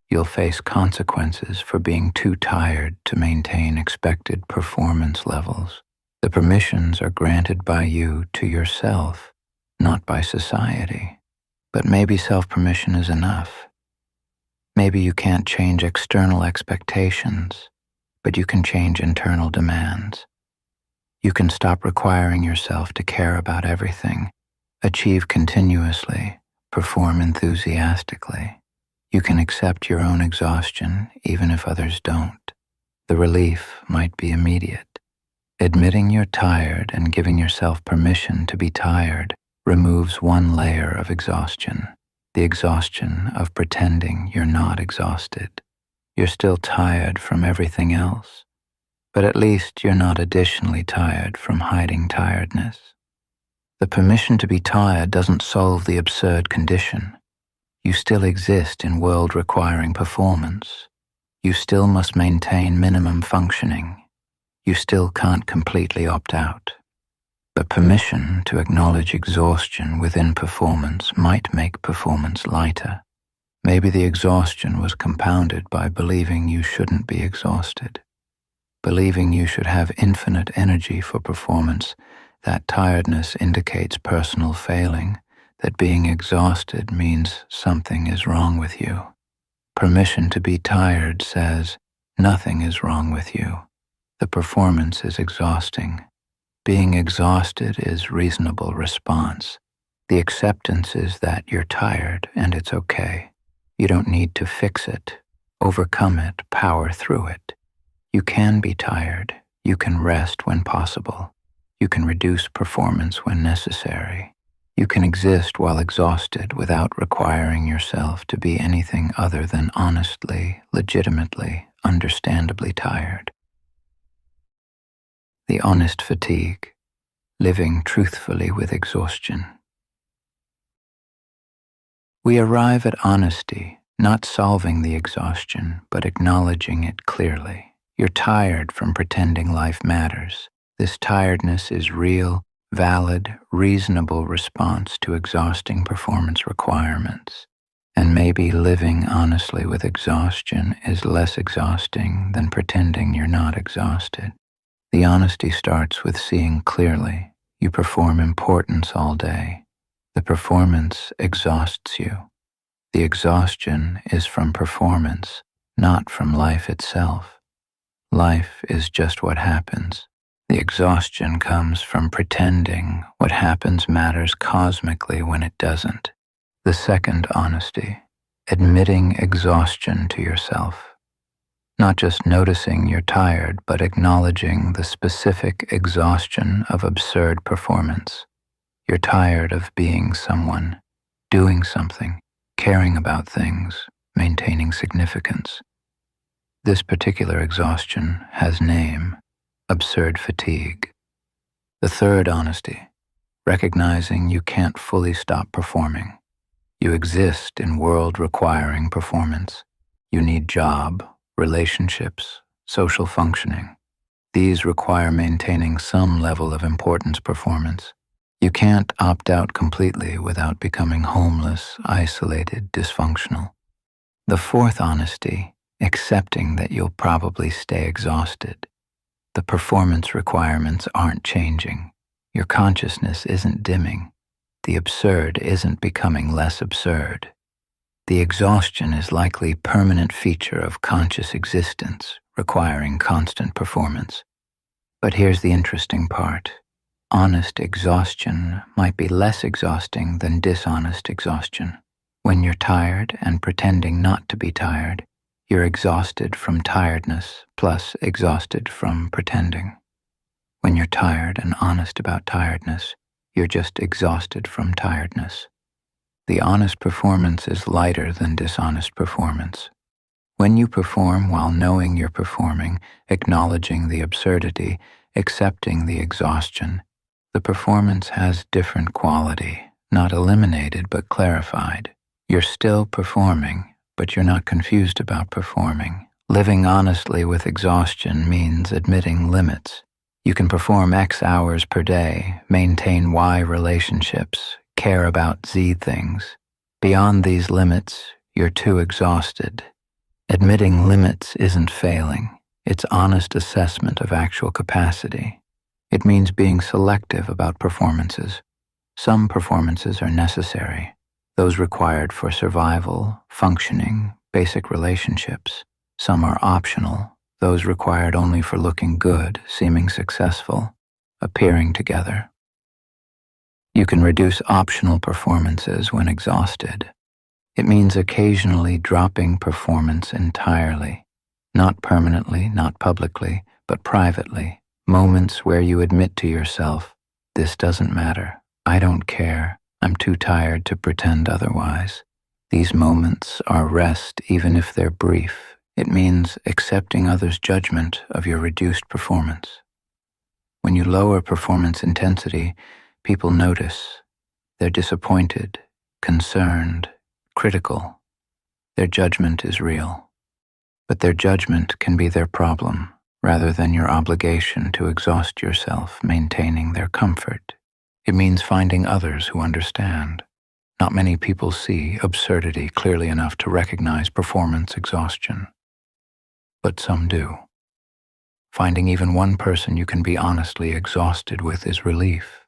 You'll face consequences for being too tired to maintain expected performance levels. The permissions are granted by you to yourself, not by society. But maybe self-permission is enough. Maybe you can't change external expectations, but you can change internal demands. You can stop requiring yourself to care about everything, achieve continuously, perform enthusiastically. You can accept your own exhaustion even if others don't. The relief might be immediate. Admitting you're tired and giving yourself permission to be tired removes one layer of exhaustion, the exhaustion of pretending you're not exhausted. You're still tired from everything else, but at least you're not additionally tired from hiding tiredness. The permission to be tired doesn't solve the absurd condition. You still exist in world requiring performance. You still must maintain minimum functioning. You still can't completely opt out. But permission to acknowledge exhaustion within performance might make performance lighter. Maybe the exhaustion was compounded by believing you shouldn't be exhausted. Believing you should have infinite energy for performance, that tiredness indicates personal failing, that being exhausted means something is wrong with you. Permission to be tired says, nothing is wrong with you. The performance is exhausting. Being exhausted is reasonable response. The acceptance is that you're tired and it's okay. You don't need to fix it, overcome it, power through it. You can be tired. You can rest when possible. You can reduce performance when necessary. You can exist while exhausted without requiring yourself to be anything other than honestly, legitimately, understandably tired. The honest fatigue, living truthfully with exhaustion. We arrive at honesty, not solving the exhaustion, but acknowledging it clearly. You're tired from pretending life matters. This tiredness is real, valid, reasonable response to exhausting performance requirements. And maybe living honestly with exhaustion is less exhausting than pretending you're not exhausted. The honesty starts with seeing clearly. You perform importance all day. The performance exhausts you. The exhaustion is from performance, not from life itself. Life is just what happens. The exhaustion comes from pretending what happens matters cosmically when it doesn't. The second honesty, admitting exhaustion to yourself. Not just noticing you're tired, but acknowledging the specific exhaustion of absurd performance. You're tired of being someone, doing something, caring about things, maintaining significance. This particular exhaustion has name, absurd fatigue. The third honesty, recognizing you can't fully stop performing. You exist in world-requiring performance. You need job, relationships, social functioning. These require maintaining some level of importance performance. You can't opt out completely without becoming homeless, isolated, dysfunctional. The fourth honesty, accepting that you'll probably stay exhausted. The performance requirements aren't changing. Your consciousness isn't dimming. The absurd isn't becoming less absurd. The exhaustion is likely a permanent feature of conscious existence, requiring constant performance. But here's the interesting part. Honest exhaustion might be less exhausting than dishonest exhaustion. When you're tired and pretending not to be tired, you're exhausted from tiredness plus exhausted from pretending. When you're tired and honest about tiredness, you're just exhausted from tiredness. The honest performance is lighter than dishonest performance. When you perform while knowing you're performing, acknowledging the absurdity, accepting the exhaustion, the performance has different quality, not eliminated but clarified. You're still performing, but you're not confused about performing. Living honestly with exhaustion means admitting limits. You can perform X hours per day, maintain Y relationships, care about Z things. Beyond these limits, you're too exhausted. Admitting limits isn't failing. It's honest assessment of actual capacity. It means being selective about performances. Some performances are necessary, those required for survival, functioning, basic relationships. Some are optional, those required only for looking good, seeming successful, appearing together. You can reduce optional performances when exhausted. It means occasionally dropping performance entirely, not permanently, not publicly, but privately. Moments where you admit to yourself, this doesn't matter, I don't care, I'm too tired to pretend otherwise. These moments are rest even if they're brief. It means accepting others' judgment of your reduced performance. When you lower performance intensity, people notice. They're disappointed, concerned, critical. Their judgment is real. But their judgment can be their problem, rather than your obligation to exhaust yourself maintaining their comfort. It means finding others who understand. Not many people see absurdity clearly enough to recognize performance exhaustion. But some do. Finding even one person you can be honestly exhausted with is relief.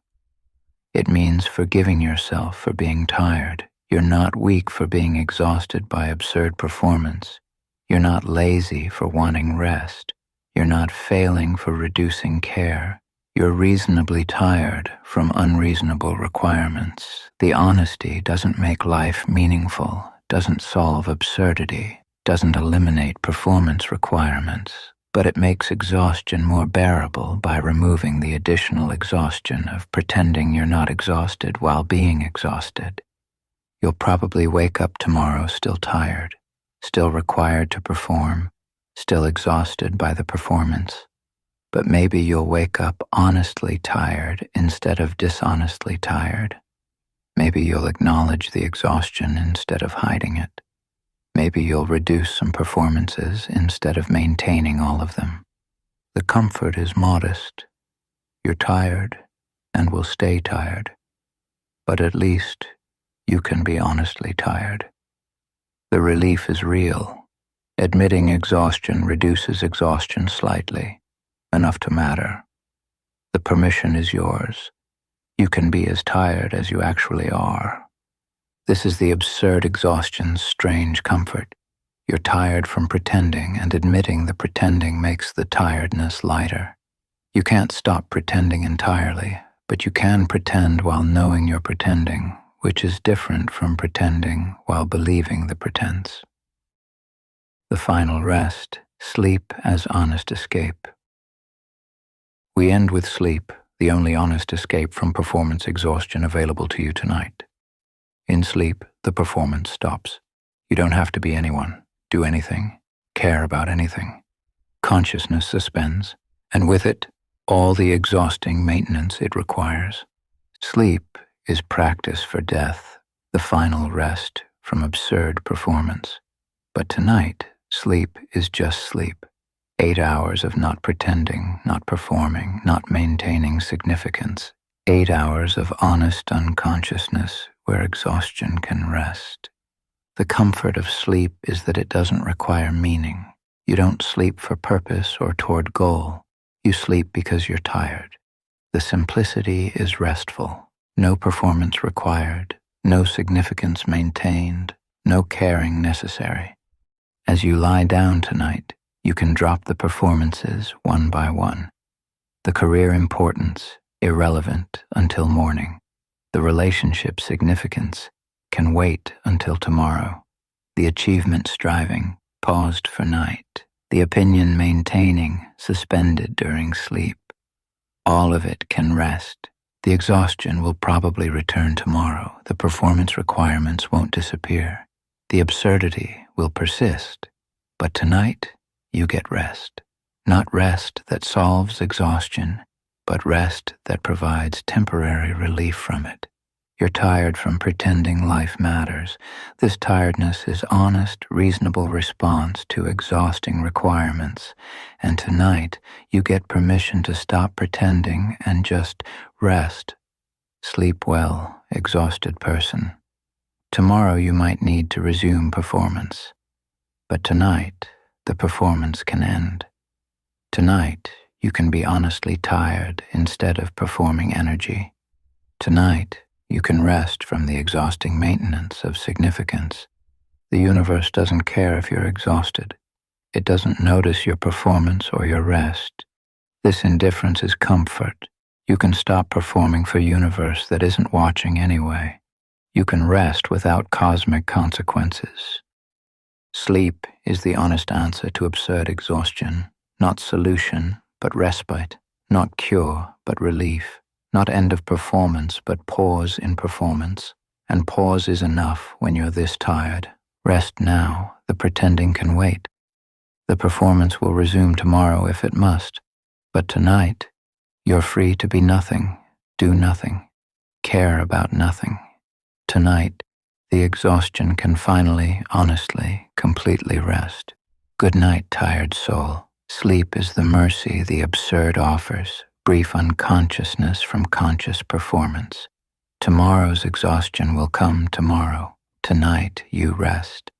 It means forgiving yourself for being tired. You're not weak for being exhausted by absurd performance. You're not lazy for wanting rest. You're not failing for reducing care. You're reasonably tired from unreasonable requirements. The honesty doesn't make life meaningful, doesn't solve absurdity, doesn't eliminate performance requirements, but it makes exhaustion more bearable by removing the additional exhaustion of pretending you're not exhausted while being exhausted. You'll probably wake up tomorrow still tired, still required to perform, still exhausted by the performance. But maybe you'll wake up honestly tired instead of dishonestly tired. Maybe you'll acknowledge the exhaustion instead of hiding it. Maybe you'll reduce some performances instead of maintaining all of them. The comfort is modest. You're tired and will stay tired. But at least you can be honestly tired. The relief is real. Admitting exhaustion reduces exhaustion slightly, enough to matter. The permission is yours. You can be as tired as you actually are. This is the absurd exhaustion's strange comfort. You're tired from pretending, and admitting the pretending makes the tiredness lighter. You can't stop pretending entirely, but you can pretend while knowing you're pretending, which is different from pretending while believing the pretense. The final rest, sleep as honest escape. We end with sleep, the only honest escape from performance exhaustion available to you tonight. In sleep, the performance stops. You don't have to be anyone, do anything, care about anything. Consciousness suspends, and with it, all the exhausting maintenance it requires. Sleep is practice for death, the final rest from absurd performance. But tonight, sleep is just sleep. 8 hours of not pretending, not performing, not maintaining significance. 8 hours of honest unconsciousness where exhaustion can rest. The comfort of sleep is that it doesn't require meaning. You don't sleep for purpose or toward goal. You sleep because you're tired. The simplicity is restful. No performance required, no significance maintained, no caring necessary. As you lie down tonight, you can drop the performances one by one. The career importance, irrelevant until morning. The relationship significance can wait until tomorrow. The achievement striving, paused for night. The opinion maintaining, suspended during sleep. All of it can rest. The exhaustion will probably return tomorrow. The performance requirements won't disappear. The absurdity will persist. But tonight, you get rest. Not rest that solves exhaustion, but rest that provides temporary relief from it. You're tired from pretending life matters. This tiredness is honest, reasonable response to exhausting requirements. And tonight, you get permission to stop pretending and just rest. Sleep well, exhausted person. Tomorrow you might need to resume performance. But tonight, the performance can end. Tonight, you can be honestly tired instead of performing energy. Tonight, you can rest from the exhausting maintenance of significance. The universe doesn't care if you're exhausted. It doesn't notice your performance or your rest. This indifference is comfort. You can stop performing for a universe that isn't watching anyway. You can rest without cosmic consequences. Sleep is the honest answer to absurd exhaustion, not solution, but respite, not cure, but relief. Not end of performance, but pause in performance. And pause is enough when you're this tired. Rest now, the pretending can wait. The performance will resume tomorrow if it must. But tonight, you're free to be nothing, do nothing, care about nothing. Tonight, the exhaustion can finally, honestly, completely rest. Good night, tired soul. Sleep is the mercy the absurd offers. Brief unconsciousness from conscious performance. Tomorrow's exhaustion will come tomorrow. Tonight you rest.